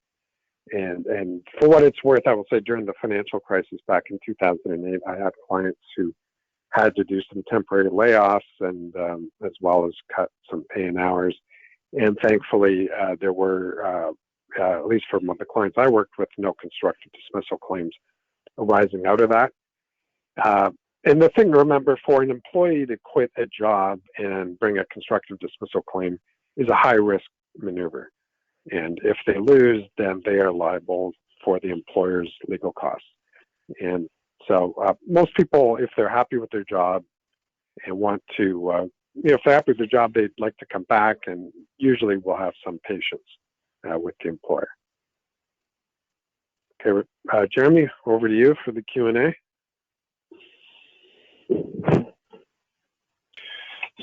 And for what it's worth, I will say during the financial crisis back in 2008, I had clients who had to do some temporary layoffs and as well as cut some pay and hours. And thankfully, there were, at least from the clients I worked with, no constructive dismissal claims arising out of that. And the thing to remember, for an employee to quit a job and bring a constructive dismissal claim is a high-risk maneuver. And if they lose, then they are liable for the employer's legal costs. And so most people, if they're happy with their job and want to, if they're happy with their job, they'd like to come back, and usually will have some patience with the employer. Okay, Jeremy, over to you for the Q&A.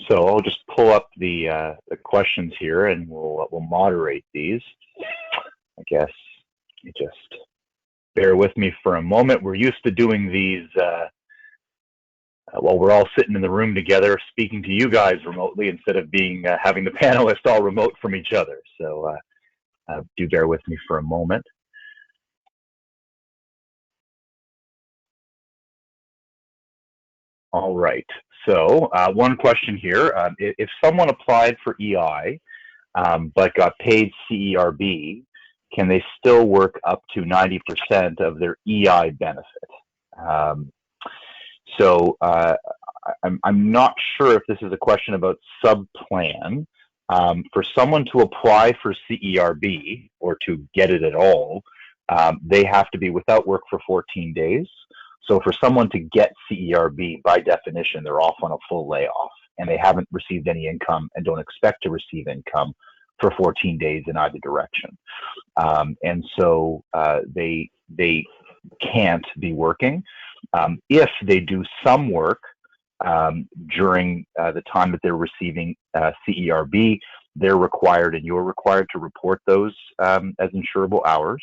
So I'll just pull up the questions here, and we'll moderate these. I guess you just bear with me for a moment. We're used to doing these while we're all sitting in the room together, speaking to you guys remotely instead of being having the panelists all remote from each other. So do bear with me for a moment. All right. So one question here, if someone applied for EI but got paid CERB, can they still work up to 90% of their EI benefit? So I'm not sure if this is a question about sub-plan. For someone to apply for CERB or to get it at all, they have to be without work for 14 days. So for someone to get CERB, by definition, they're off on a full layoff, and they haven't received any income and don't expect to receive income for 14 days in either direction. And so they can't be working. If they do some work during the time that they're receiving CERB, they're required, and you're required, to report those as insurable hours.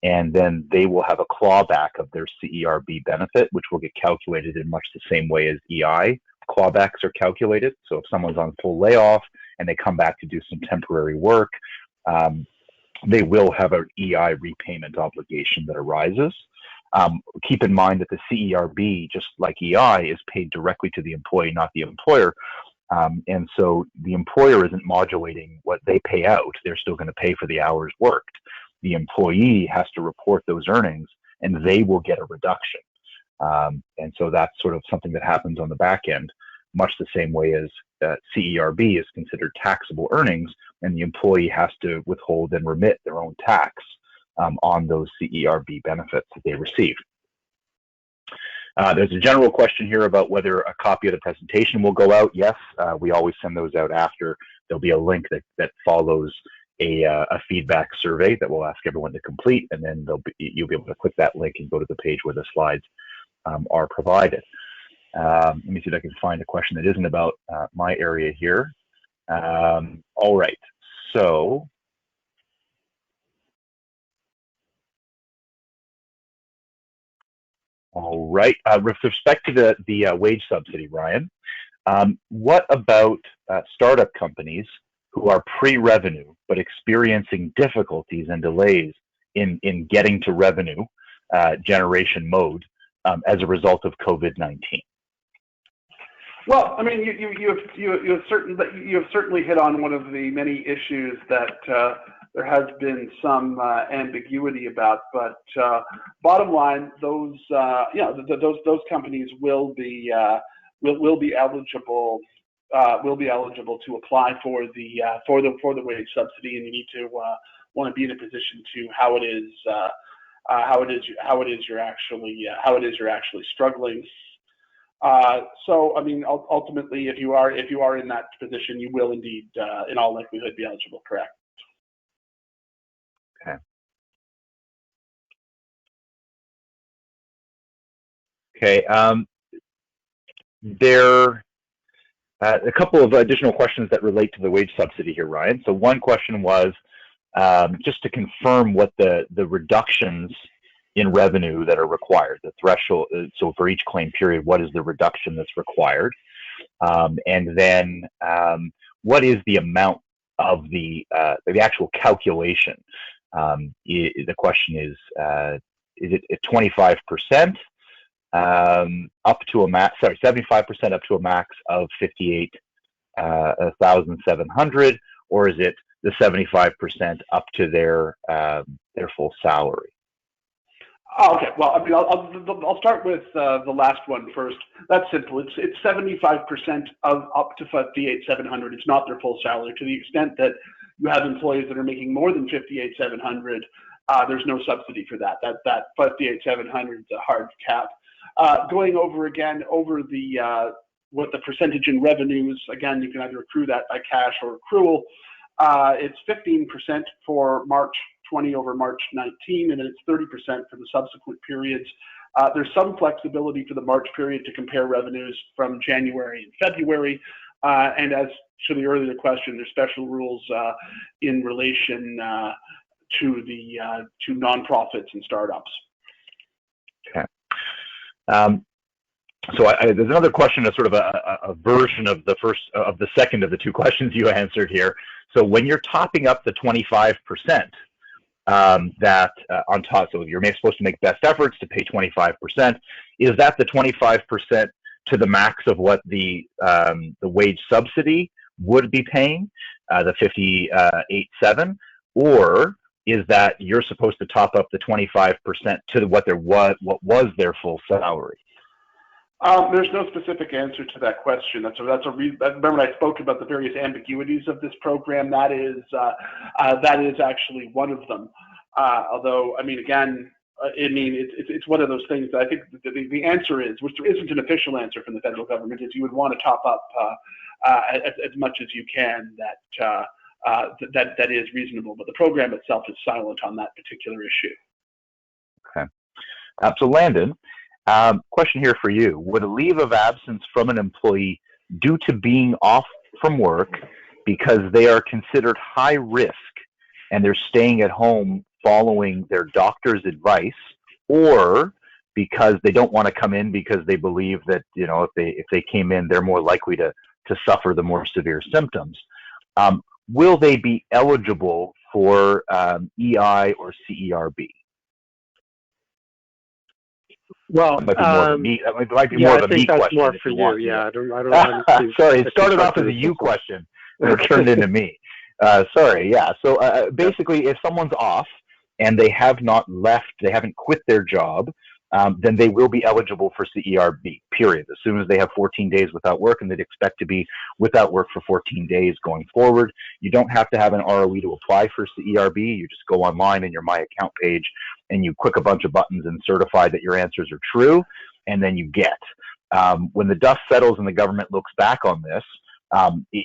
And then they will have a clawback of their CERB benefit, which will get calculated in much the same way as EI clawbacks are calculated. So if someone's on full layoff and they come back to do some temporary work, they will have an EI repayment obligation that arises. Keep in mind that the CERB, just like EI, is paid directly to the employee, not the employer. And so the employer isn't modulating what they pay out. They're still going to pay for the hours worked. The employee has to report those earnings, and they will get a reduction. And so that's sort of something that happens on the back end much the same way as CERB is considered taxable earnings, and the employee has to withhold and remit their own tax on those CERB benefits that they receive. There's a general question here about whether a copy of the presentation will go out. Yes, we always send those out after. There'll be a link that follows a feedback survey that we'll ask everyone to complete, and then you'll be able to click that link and go to the page where the slides are provided. Let me see if I can find a question that isn't about my area here. All right, so all right, with respect to the wage subsidy, Ryan, what about startup companies who are pre-revenue but experiencing difficulties and delays in getting to revenue generation mode as a result of COVID-19? Well, I mean, you have certainly hit on one of the many issues that there has been some ambiguity about. But bottom line, those those companies will be eligible to apply for the wage subsidy, and you need to want to be in a position to how it is you're actually struggling. So, I mean, ultimately, if you are in that position, you will indeed, in all likelihood, be eligible. Correct. Okay. There are a couple of additional questions that relate to the wage subsidy here, Ryan. So one question was just to confirm what the reductions in revenue that are required, the threshold. So for each claim period, what is the reduction that's required? And then what is the amount of the actual calculation? The question is it 25%? Up to a max, 75% up to a max of 58,700, or is it the 75% up to their full salary? Oh, okay. Well, I mean, I'll start with the last one first. That's simple. It's 75% of up to 58,700. It's not their full salary. To the extent that you have employees that are making more than 58,700, there's no subsidy for that. That 58,700 is a hard cap. Going over the what the percentage in revenues, again, you can either accrue that by cash or accrual. It's 15% for March 20 over March 19, and then it's 30% for the subsequent periods. There's some flexibility for the March period to compare revenues from January and February. And as to the earlier question, there's special rules in relation to nonprofits and startups. Okay. So there's another question, a sort of a version of the second of the two questions you answered here. So when you're topping up the 25%, that on top, so you're supposed to make best efforts to pay 25%. Is that the 25% to the max of what the wage subsidy would be paying, the 58,700, or is that you're supposed to top up the 25% to what was their full salary? There's no specific answer to that question. Remember when I spoke about the various ambiguities of this program? That is actually one of them. Although, I mean, again, it's one of those things that I think the answer is, which there isn't an official answer from the federal government, is you would want to top up as much as you can. That is reasonable, but the program itself is silent on that particular issue. Okay. So Landon, question here for you. Would a leave of absence from an employee due to being off from work because they are considered high risk and they're staying at home following their doctor's advice, or because they don't want to come in because they believe that, if they came in, they're more likely to suffer the more severe symptoms, will they be eligible for EI or CERB? Well, it might be more of a me. It might be more of a me question. More for you. Yeah, I don't know. Sorry, it started off as a you question, and it turned into me. Sorry. Yeah. So basically, if someone's off and they have not left, they haven't quit their job, then they will be eligible for CERB, period. As soon as they have 14 days without work, and they'd expect to be without work for 14 days going forward. You don't have to have an ROE to apply for CERB. You just go online in your My Account page and you click a bunch of buttons and certify that your answers are true, and then you get. When the dust settles and the government looks back on this,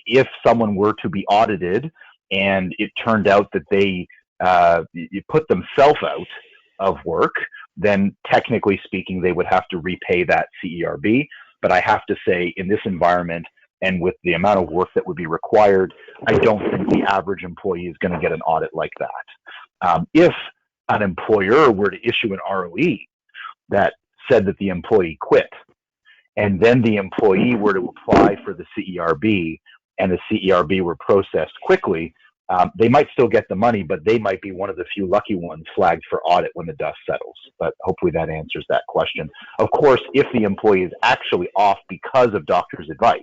if someone were to be audited and it turned out that they put themselves out of work, then technically speaking, they would have to repay that CERB. But I have to say, in this environment and with the amount of work that would be required, I don't think the average employee is going to get an audit like that. If an employer were to issue an ROE that said that the employee quit, and then the employee were to apply for the CERB and the CERB were processed quickly, they might still get the money, but they might be one of the few lucky ones flagged for audit when the dust settles. But hopefully that answers that question. Of course, if the employee is actually off because of doctor's advice,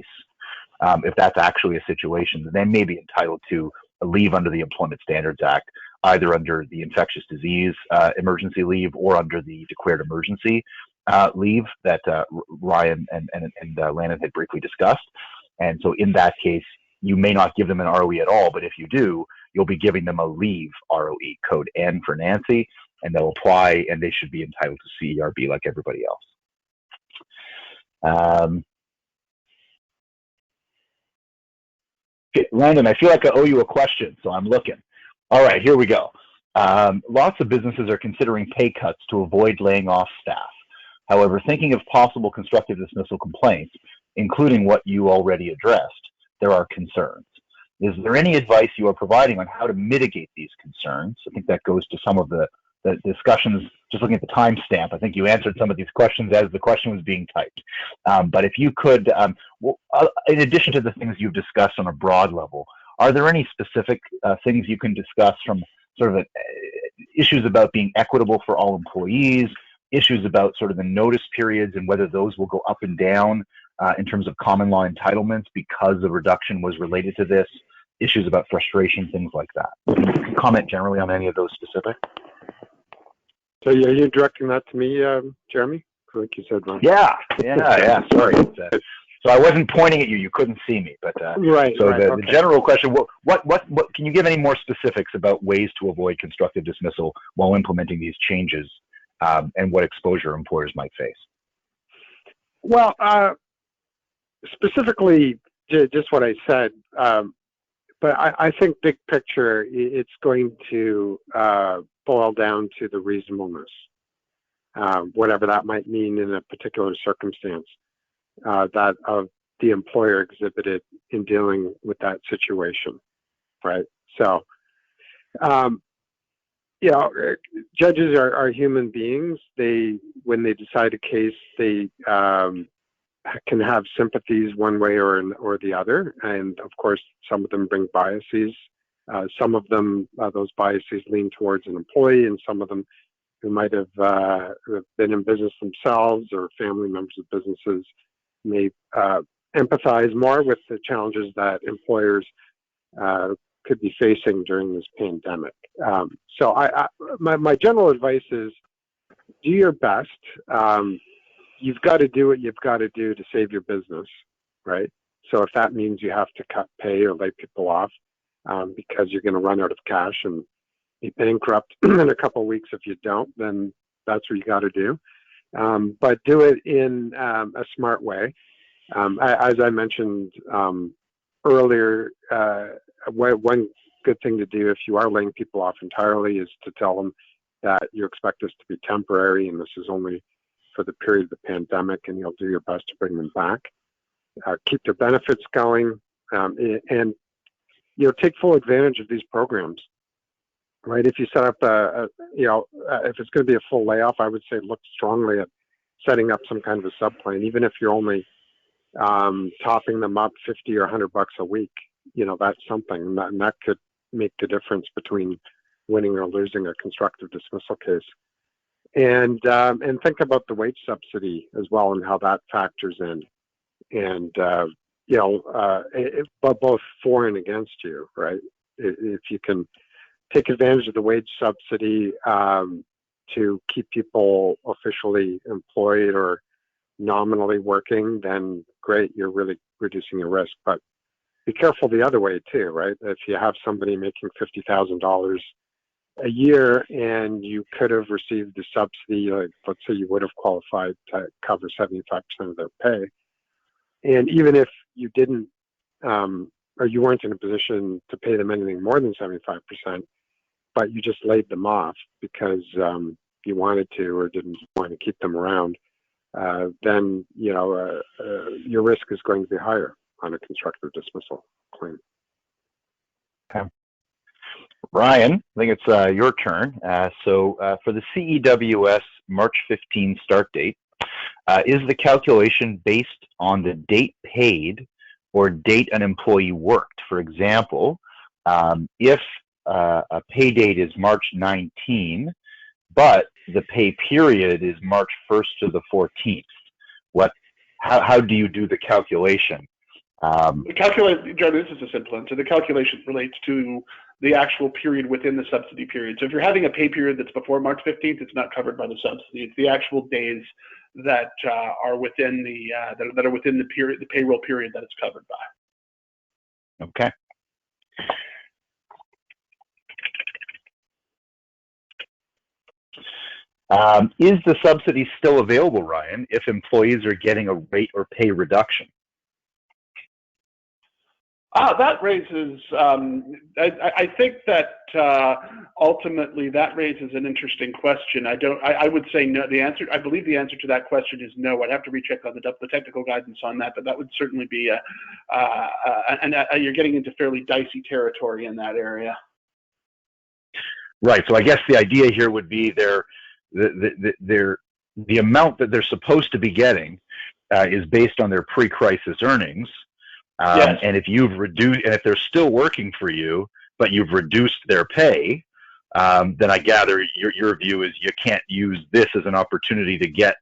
if that's actually a situation, then they may be entitled to a leave under the Employment Standards Act, either under the infectious disease emergency leave or under the declared emergency leave that Ryan and Landon had briefly discussed. And so in that case, you may not give them an ROE at all, but if you do, you'll be giving them a leave ROE, code N for Nancy, and they'll apply and they should be entitled to CERB like everybody else. Okay, Landon, I feel like I owe you a question, so I'm looking. All right, here we go. Lots of businesses are considering pay cuts to avoid laying off staff. However, thinking of possible constructive dismissal complaints, including what you already addressed, there are concerns. Is there any advice you are providing on how to mitigate these concerns? I think that goes to some of the discussions, just looking at the timestamp. I think you answered some of these questions as the question was being typed. But if you could, in addition to the things you've discussed on a broad level, are there any specific things you can discuss from sort of issues about being equitable for all employees, issues about sort of the notice periods and whether those will go up and down in terms of common law entitlements because the reduction was related to this, issues about frustration, things like that? Can you comment generally on any of those specific? So are you directing that to me, Jeremy? I think you said wrong. Yeah. Sorry. So I wasn't pointing at you. You couldn't see me, but right. So right, the general question: what? Can you give any more specifics about ways to avoid constructive dismissal while implementing these changes, and what exposure employers might face? Well, specifically, just what I said. But I think big picture, it's going to boil down to the reasonableness, whatever that might mean in a particular circumstance that of the employer exhibited in dealing with that situation, right? So, judges are human beings. When they decide a case, they can have sympathies one way or the other, and of course some of them bring biases. Some of them, those biases lean towards an employee, and some of them who might have been in business themselves or family members of businesses may empathize more with the challenges that employers could be facing during this pandemic. So my general advice is do your best. You've got to do what you've got to do to save your business, right? So if that means you have to cut pay or lay people off because you're going to run out of cash and be bankrupt in a couple of weeks if you don't, then that's what you got to do. But do it in a smart way. As I mentioned earlier, one good thing to do if you are laying people off entirely is to tell them that you expect this to be temporary and this is only for the period of the pandemic, and you'll do your best to bring them back. Keep their benefits going, and take full advantage of these programs. Right? If you set up if it's going to be a full layoff, I would say look strongly at setting up some kind of a subplan, even if you're only topping them up $50 or $100 a week. That's something, and that could make the difference between winning or losing a constructive dismissal case. And think about the wage subsidy as well and how that factors in, and but both for and against you, right? If you can take advantage of the wage subsidy to keep people officially employed or nominally working, then great, you're really reducing your risk. But be careful the other way too, right? If you have somebody making $50,000 a year and you could have received the subsidy, like let's say you would have qualified to cover 75% of their pay, and even if you didn't, or you weren't in a position to pay them anything more than 75%, but you just laid them off because you wanted to or didn't want to keep them around, then your risk is going to be higher on a constructive dismissal claim. Okay. Ryan, I think it's your turn. So for the CEWS March 15 start date, is the calculation based on the date paid or date an employee worked? For example, if a pay date is March 19, but the pay period is March 1st to the 14th, how do you do the calculation? Jeremy, this is a simple answer. The calculation relates to the actual period within the subsidy period. So if you're having a pay period that's before March 15th, it's not covered by the subsidy. It's the actual days that are within the that are within the period, the payroll period that it's covered by. Okay. Is the subsidy still available, Ryan, if employees are getting a rate or pay reduction? That raises, I think that ultimately that raises an interesting question. I would say no. I believe the answer to that question is no. I'd have to recheck on the technical guidance on that, but that would certainly be and you're getting into fairly dicey territory in that area. Right. So I guess the idea here would be the amount that they're supposed to be getting is based on their pre-crisis earnings. Yes. And if you've reduced, and if they're still working for you, but you've reduced their pay, then I gather your view is you can't use this as an opportunity to get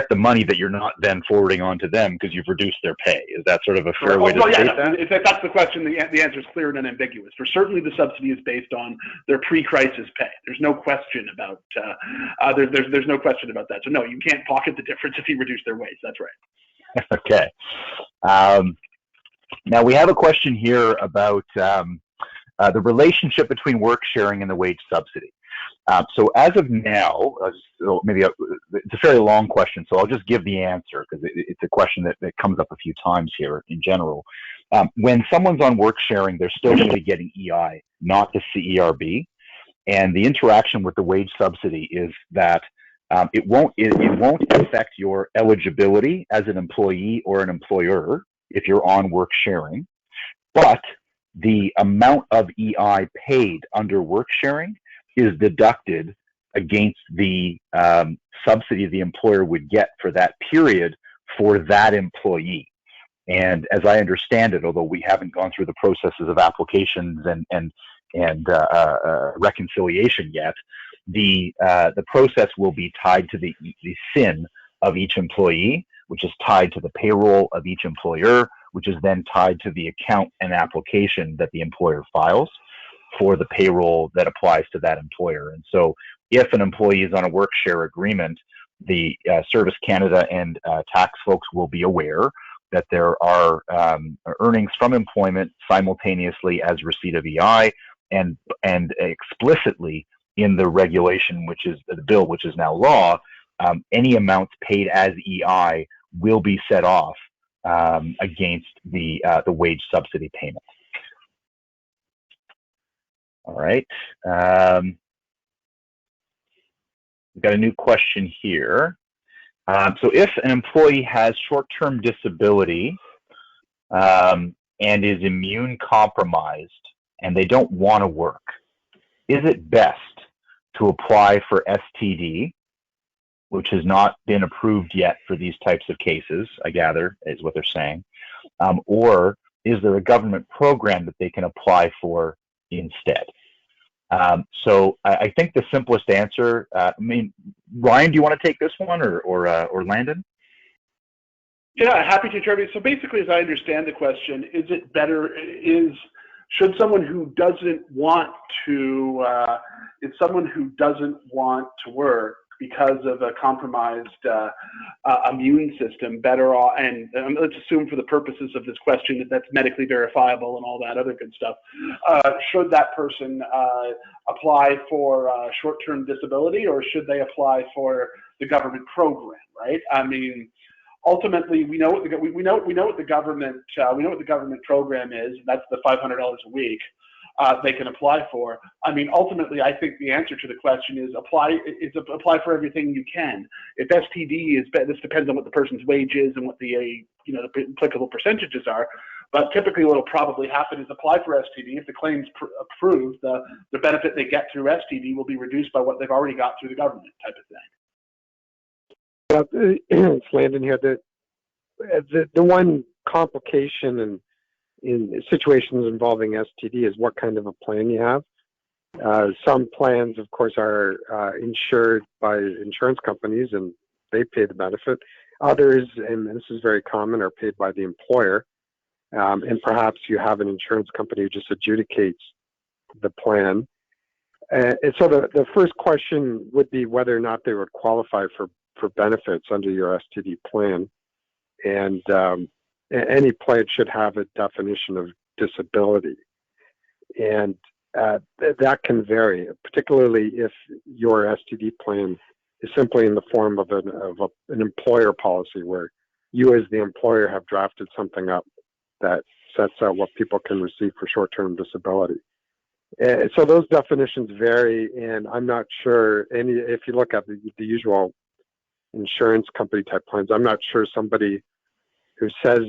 the money that you're not then forwarding on to them because you've reduced their pay. Is that sort of a fair way to state that? If that's the question, the answer is clear and unambiguous. For certainly the subsidy is based on their pre-crisis pay. There's no question about there's no question about that. So no, you can't pocket the difference if you reduce their wage. That's right. Okay. Now we have a question here about the relationship between work sharing and the wage subsidy. So as of now, it's a fairly long question, so I'll just give the answer because it's a question that comes up a few times here in general. When someone's on work sharing, they're still going to be getting EI, not the CERB. And the interaction with the wage subsidy is that it won't affect your eligibility as an employee or an employer if you're on work sharing, but the amount of EI paid under work sharing is deducted against the subsidy the employer would get for that period for that employee. And as I understand it, although we haven't gone through the processes of applications and reconciliation yet, the process will be tied to the SIN of each employee, which is tied to the payroll of each employer, which is then tied to the account and application that the employer files for the payroll that applies to that employer. And so if an employee is on a work share agreement, the Service Canada and tax folks will be aware that there are earnings from employment simultaneously as receipt of EI, and explicitly in the regulation, which is the bill, which is now law, any amounts paid as EI will be set off against the wage subsidy payment. All right. We've got a new question here. So if an employee has short-term disability and is immune compromised and they don't want to work, is it best to apply for STD, which has not been approved yet for these types of cases, I gather, is what they're saying, or is there a government program that they can apply for instead? So I think the simplest answer, Ryan, do you want to take this one, or Landon? Yeah, happy to, Jeremy. So basically, as I understand the question, is Should someone who doesn't want to, if someone who doesn't want to work because of a compromised immune system better off, and let's assume for the purposes of this question that that's medically verifiable and all that other good stuff, should that person apply for short-term disability, or should they apply for the government program, right? I mean, ultimately, we know what the government program is. That's the $500 a week they can apply for. I mean, ultimately, I think the answer to the question is apply for everything you can. If STD is, this depends on what the person's wage is and what the the applicable percentages are. But typically, what will probably happen is apply for STD. If the claim's approved, the benefit they get through STD will be reduced by what they've already got through the government, type of thing. It's Landon here. The one complication in situations involving STD is what kind of a plan you have. Some plans, of course, are insured by insurance companies and they pay the benefit. Others, and this is very common, are paid by the employer. And perhaps you have an insurance company who just adjudicates the plan. And so the first question would be whether or not they would qualify for benefits under your STD plan. And any plan should have a definition of disability. And that can vary, particularly if your STD plan is simply in the form of an employer policy where you as the employer have drafted something up that sets out what people can receive for short-term disability. So those definitions vary, and I'm not sure if you look at the usual insurance company type plans, I'm not sure somebody who says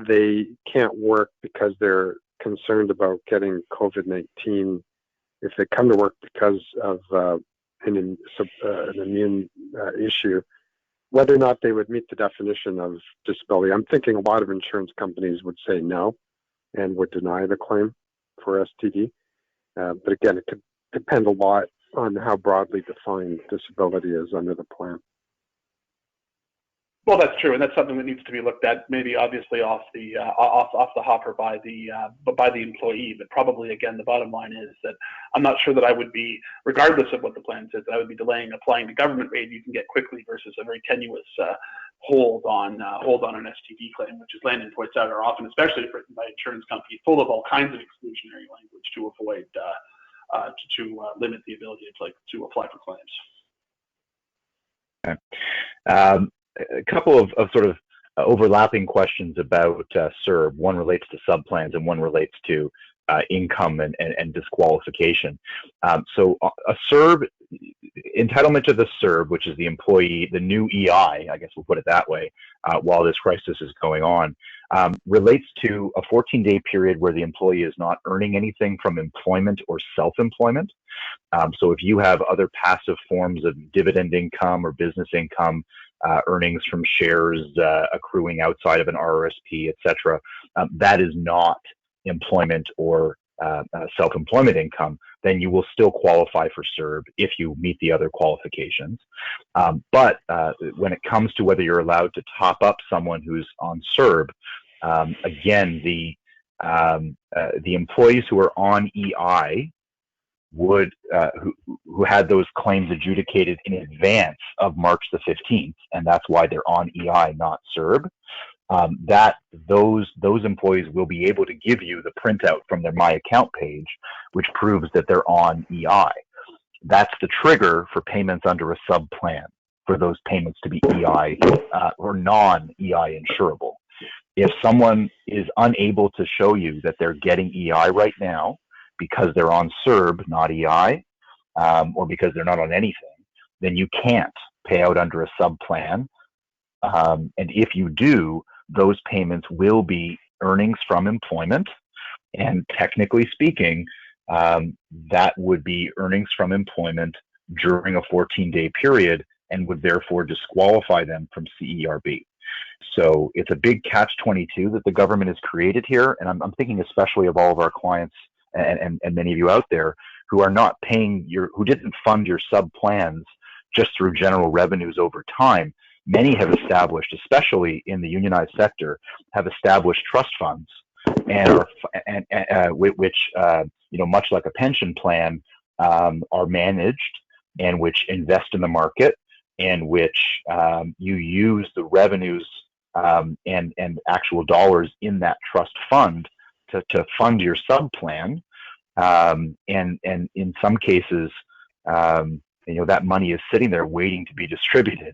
they can't work because they're concerned about getting COVID-19, if they come to work because of an immune issue, whether or not they would meet the definition of disability. I'm thinking a lot of insurance companies would say no and would deny the claim for STD. But again, it could depend a lot on how broadly defined disability is under the plan. Well, that's true, and that's something that needs to be looked at. Maybe obviously off the hopper by the employee, but probably again the bottom line is that I'm not sure that I would be, regardless of what the plan says, that I would be delaying applying the government rate you can get quickly versus a very tenuous hold on an STD claim, which, as Landon points out, are often, especially if written by insurance companies, full of all kinds of exclusionary language to avoid to limit the ability to apply for claims. Okay. A couple of sort of overlapping questions about CERB. One relates to subplans and one relates to income and disqualification. So a CERB, entitlement to the CERB, which is the employee, the new EI, I guess we'll put it that way, while this crisis is going on, relates to a 14-day period where the employee is not earning anything from employment or self-employment. So if you have other passive forms of dividend income or business income, earnings from shares accruing outside of an RRSP, et cetera, that is not employment or self-employment income, then you will still qualify for CERB if you meet the other qualifications. But when it comes to whether you're allowed to top up someone who's on CERB, again, the employees who are on EI would who had those claims adjudicated in advance of March the 15th, and that's why they're on EI, not CERB. That those employees will be able to give you the printout from their My Account page, which proves that they're on EI. That's the trigger for payments under a sub plan, for those payments to be EI or non-EI insurable. If someone is unable to show you that they're getting EI right now because they're on CERB, not EI, or because they're not on anything, then you can't pay out under a sub plan. And if you do, those payments will be earnings from employment. And technically speaking, that would be earnings from employment during a 14-day period and would therefore disqualify them from CERB. So it's a big catch-22 that the government has created here. And I'm thinking especially of all of our clients and many of you out there who are not paying who didn't fund your sub plans just through general revenues over time. Many have established, especially in the unionized sector, have established trust funds and which much like a pension plan, are managed and which invest in the market, and which you use the revenues and actual dollars in that trust fund to fund your sub plan, and in some cases, that money is sitting there waiting to be distributed.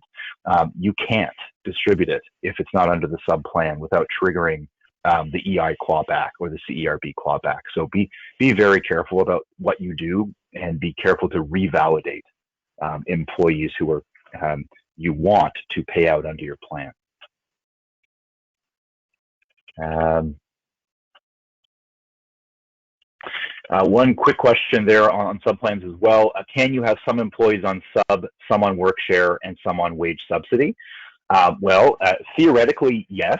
You can't distribute it if it's not under the sub plan without triggering the EI clawback or the CERB clawback. So be very careful about what you do, and be careful to revalidate employees who are you want to pay out under your plan. One quick question there on subplans as well. Can you have some employees on sub, some on work share, and some on wage subsidy? Theoretically, yes.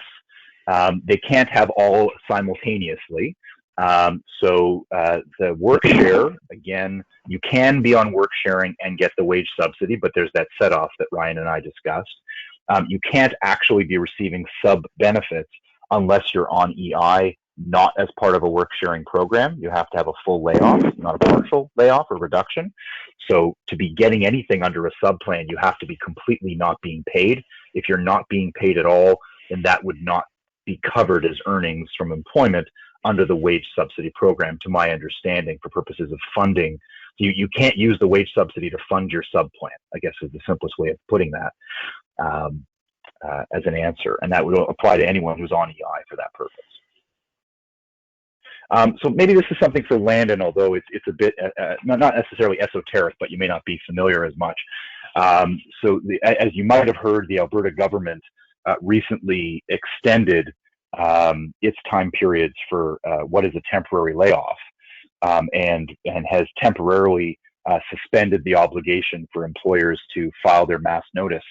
They can't have all simultaneously. So the work share, again, you can be on work sharing and get the wage subsidy, but there's that set off that Ryan and I discussed. You can't actually be receiving sub benefits unless you're on EI, not as part of a work sharing program. You have to have a full layoff, not a partial layoff or reduction. So to be getting anything under a sub plan, you have to be completely not being paid. If you're not being paid at all, then that would not be covered as earnings from employment under the wage subsidy program, to my understanding, for purposes of funding. You can't use the wage subsidy to fund your sub plan, I guess is the simplest way of putting that as an answer. And that would apply to anyone who's on EI for that purpose. So maybe this is something for Landon, although it's a bit, not necessarily esoteric, but you may not be familiar as much. As you might have heard, the Alberta government recently extended its time periods for what is a temporary layoff, and has temporarily suspended the obligation for employers to file their mass notice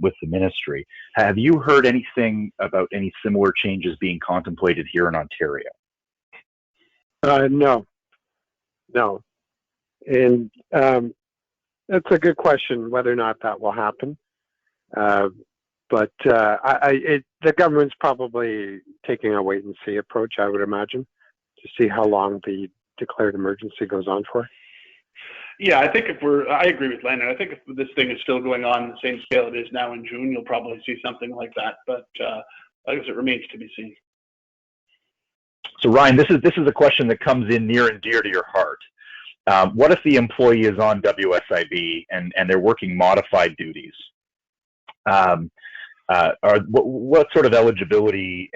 with the ministry. Have you heard anything about any similar changes being contemplated here in Ontario? No. And that's a good question, whether or not that will happen. But the government's probably taking a wait and see approach, I would imagine, to see how long the declared emergency goes on for. Yeah, I think I agree with Landon. I think if this thing is still going on the same scale it is now in June, you'll probably see something like that. But I guess it remains to be seen. So Ryan, this is a question that comes in near and dear to your heart. What if the employee is on WSIB and they're working modified duties? What sort of eligibility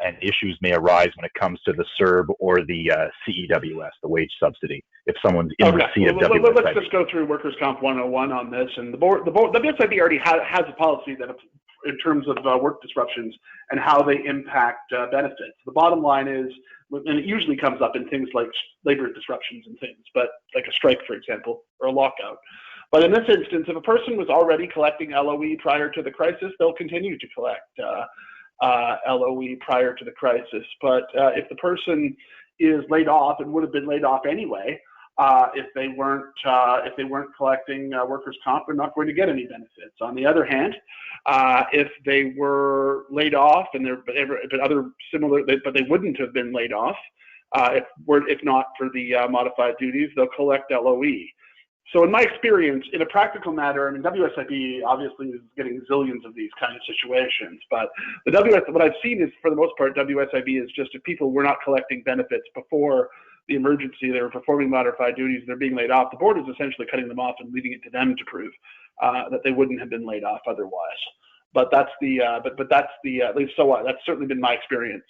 and issues may arise when it comes to the CERB or the CEWS, the wage subsidy, if someone's in receipt of WSIB? Let's just go through Workers' Comp 101 on this. And the WSIB already has a policy that, in terms of work disruptions and how they impact benefits. The bottom line is, and it usually comes up in things like labor disruptions and things, but like a strike, for example, or a lockout. But in this instance, if a person was already collecting LOE prior to the crisis, they'll continue to collect LOE prior to the crisis. But if the person is laid off and would have been laid off anyway, if they weren't collecting workers' comp, they're not going to get any benefits. On the other hand, if they were laid off and but they wouldn't have been laid off if not for the modified duties, they'll collect LOE. So in my experience, in a practical matter, I mean, WSIB obviously is getting zillions of these kind of situations, but what I've seen is, for the most part, WSIB is just if people were not collecting benefits before the emergency, they were performing modified duties, they're being laid off, the board is essentially cutting them off and leaving it to them to prove that they wouldn't have been laid off otherwise. But that's that's certainly been my experience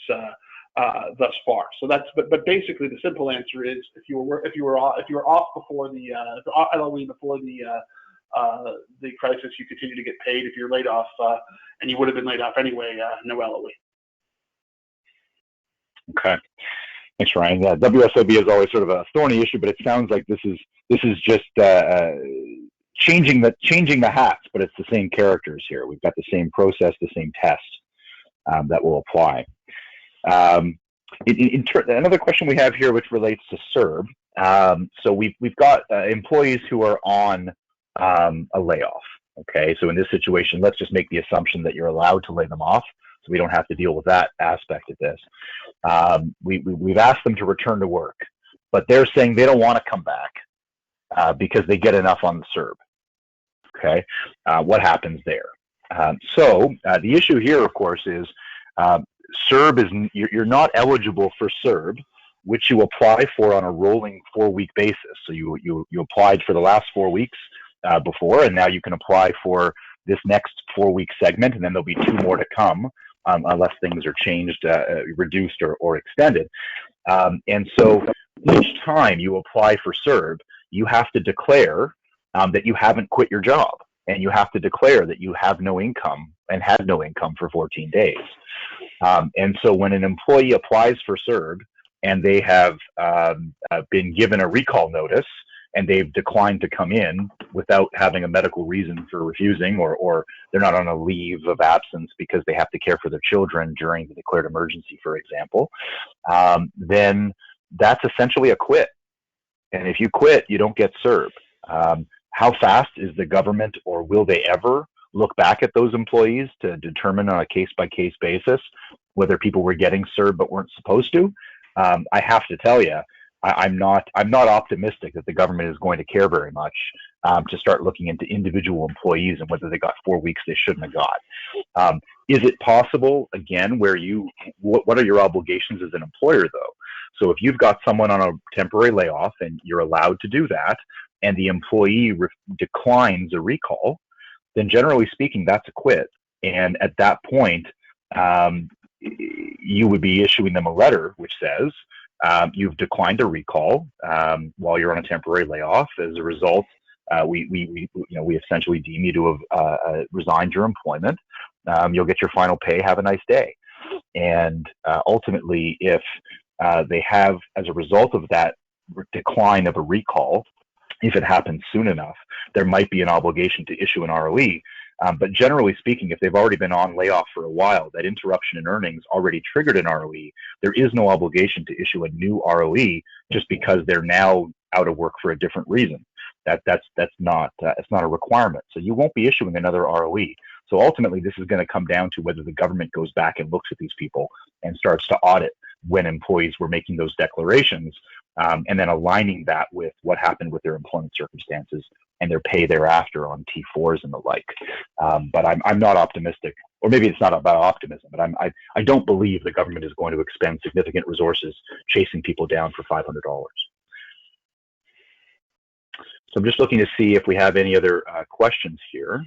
thus far. So but basically the simple answer is if you were off before the LOE before the crisis, you continue to get paid. If you're laid off and you would have been laid off anyway, no LOE. Okay. Thanks, Ryan. Yeah, WSIB is always sort of a thorny issue, but it sounds like this is just changing the hats, but it's the same characters here. We've got the same process, the same test that will apply. Another question we have here, which relates to CERB. So we've got employees who are on a layoff. Okay, so in this situation, let's just make the assumption that you're allowed to lay them off. so we don't have to deal with that aspect of this. We've asked them to return to work, but they're saying they don't want to come back because they get enough on the CERB. Okay, what happens there? So the issue here, of course, is CERB is you're not eligible for CERB, which you apply for on a rolling 4-week basis. So you applied for the last 4 weeks before, and now you can apply for this next 4-week segment, and then there'll be 2 more to come unless things are changed, reduced, or extended. And so each time you apply for CERB, you have to declare that you haven't quit your job, and you have to declare that you have no income and had no income for 14 days. And so when an employee applies for CERB and they have been given a recall notice and they've declined to come in without having a medical reason for refusing, or they're not on a leave of absence because they have to care for their children during the declared emergency, for example, then that's essentially a quit. And if you quit, you don't get CERB. How fast is the government, or will they ever look back at those employees to determine on a case-by-case basis whether people were getting CERB but weren't supposed to? I have to tell you, I'm not optimistic that the government is going to care very much to start looking into individual employees and whether they got 4 weeks they shouldn't have got. Is it possible, again, where what are your obligations as an employer, though? So if you've got someone on a temporary layoff and you're allowed to do that, and the employee declines a recall, then generally speaking, that's a quit. And at that point, you would be issuing them a letter which says you've declined a recall while you're on a temporary layoff. As a result, we essentially deem you to have resigned your employment. You'll get your final pay. Have a nice day. And ultimately, if they have, as a result of that decline of a recall, if it happens soon enough, there might be an obligation to issue an ROE. But generally speaking, if they've already been on layoff for a while, that interruption in earnings already triggered an ROE. There is no obligation to issue a new ROE just because they're now out of work for a different reason. That's not a requirement. So you won't be issuing another ROE. So ultimately, this is going to come down to whether the government goes back and looks at these people and starts to audit when employees were making those declarations, and then aligning that with what happened with their employment circumstances and their pay thereafter on T4s and the like. But I'm not optimistic, or maybe it's not about optimism, but I don't believe the government is going to expend significant resources chasing people down for $500. So I'm just looking to see if we have any other questions here.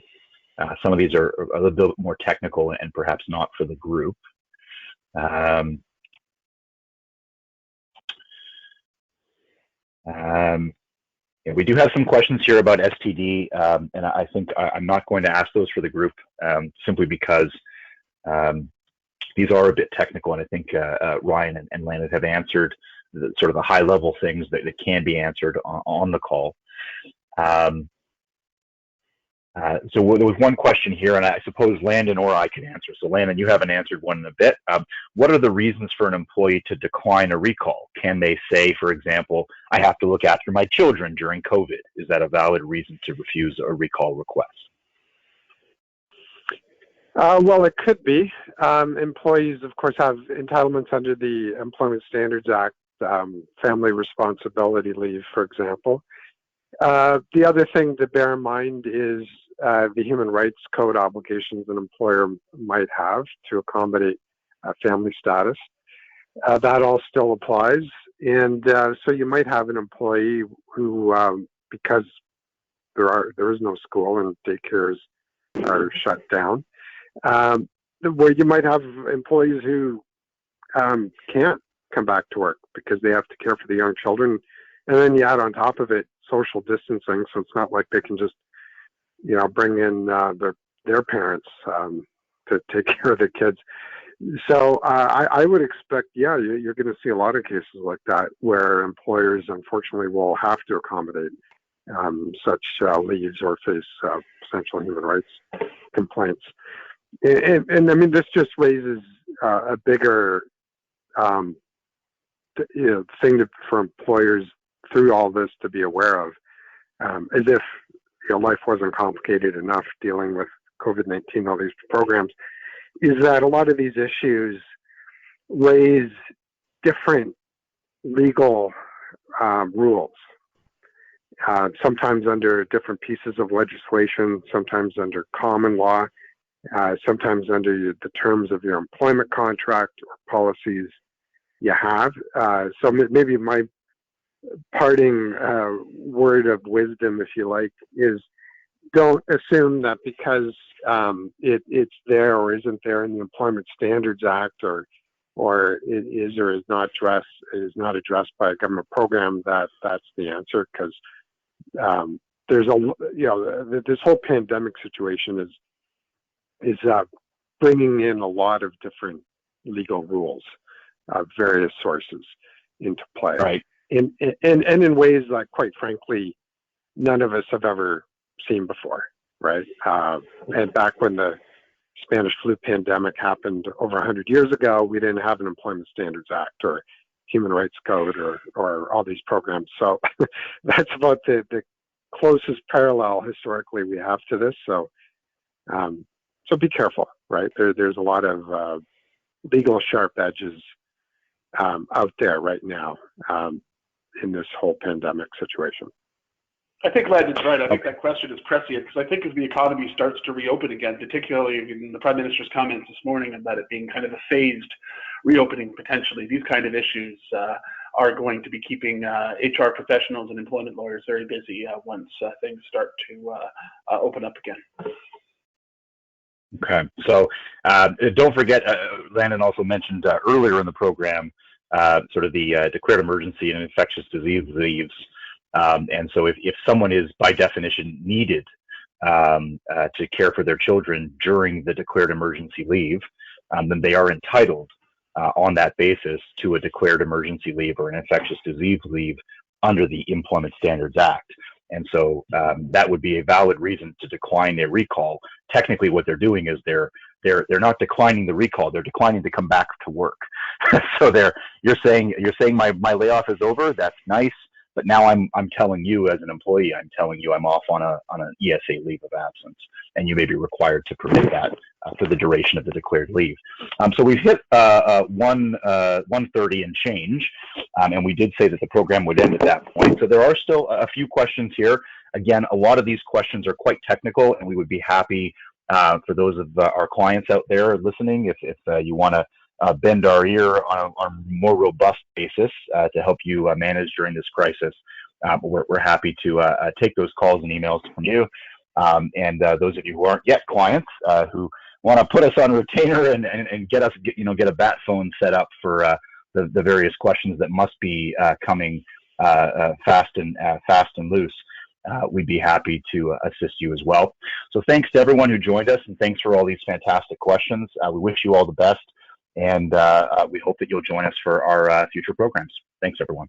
Some of these are a little bit more technical and perhaps not for the group. Yeah, we do have some questions here about STD, and I think I'm not going to ask those for the group simply because these are a bit technical, and I think Ryan and Landon have answered sort of the high-level things that can be answered on the call. So there was one question here, and I suppose Landon or I can answer. So Landon, you haven't answered one in a bit. What are the reasons for an employee to decline a recall? Can they say, for example, I have to look after my children during COVID? Is that a valid reason to refuse a recall request? Well, it could be. Employees, of course, have entitlements under the Employment Standards Act, family responsibility leave, for example. The other thing to bear in mind is the Human Rights Code obligations an employer might have to accommodate family status. That all still applies. And so you might have an employee who, because there is no school and daycares are shut down, where you might have employees who can't come back to work because they have to care for the young children. And then you add on top of it social distancing, so it's not like they can just, bring in their parents to take care of the kids. So I would expect, you're going to see a lot of cases like that where employers, unfortunately, will have to accommodate such leaves or face potential human rights complaints. And I mean, this just raises a bigger thing for employers through all this to be aware of, as if life wasn't complicated enough dealing with COVID-19, all these programs. is that a lot of these issues raise different legal rules, sometimes under different pieces of legislation, sometimes under common law, sometimes under the terms of your employment contract or policies you have. So maybe my parting word of wisdom, if you like, is don't assume that because it's there or isn't there in the Employment Standards Act, or it is or is not addressed by a government program, that's the answer. Because there's this whole pandemic situation is bringing in a lot of different legal rules of various sources into play, Right. And in ways that, quite frankly, none of us have ever seen before, right? And back when the Spanish flu pandemic happened over 100 years ago, we didn't have an Employment Standards Act or Human Rights Code or all these programs. So that's about the closest parallel historically we have to this. So be careful, right? There's a lot of legal sharp edges out there right now in this whole pandemic situation. I think Landon's right. I think that question is prescient because I think as the economy starts to reopen again, particularly in the Prime Minister's comments this morning about it being kind of a phased reopening potentially, these kind of issues are going to be keeping HR professionals and employment lawyers very busy once things start to open up again. Okay, so don't forget, Landon also mentioned earlier in the program sort of the declared emergency and infectious disease leaves. And so if someone is by definition needed to care for their children during the declared emergency leave, then they are entitled on that basis to a declared emergency leave or an infectious disease leave under the Employment Standards Act. And so that would be a valid reason to decline a recall. Technically, what they're doing is they're not declining the recall; they're declining to come back to work. So you're saying my layoff is over. That's nice, but now I'm telling you as an employee, I'm telling you I'm off on an ESA leave of absence, and you may be required to permit that for the duration of the declared leave. So we've hit 1:30 and change, and we did say that the program would end at that point. So there are still a few questions here. Again, a lot of these questions are quite technical, and we would be happy for those of our clients out there listening, if you want to bend our ear on a more robust basis to help you manage during this crisis. We're happy to take those calls and emails from you. And those of you who aren't yet clients who want to put us on retainer and get a bat phone set up for the various questions that must be coming fast and loose, we'd be happy to assist you as well. So thanks to everyone who joined us, and thanks for all these fantastic questions. We wish you all the best, and we hope that you'll join us for our future programs. Thanks, everyone.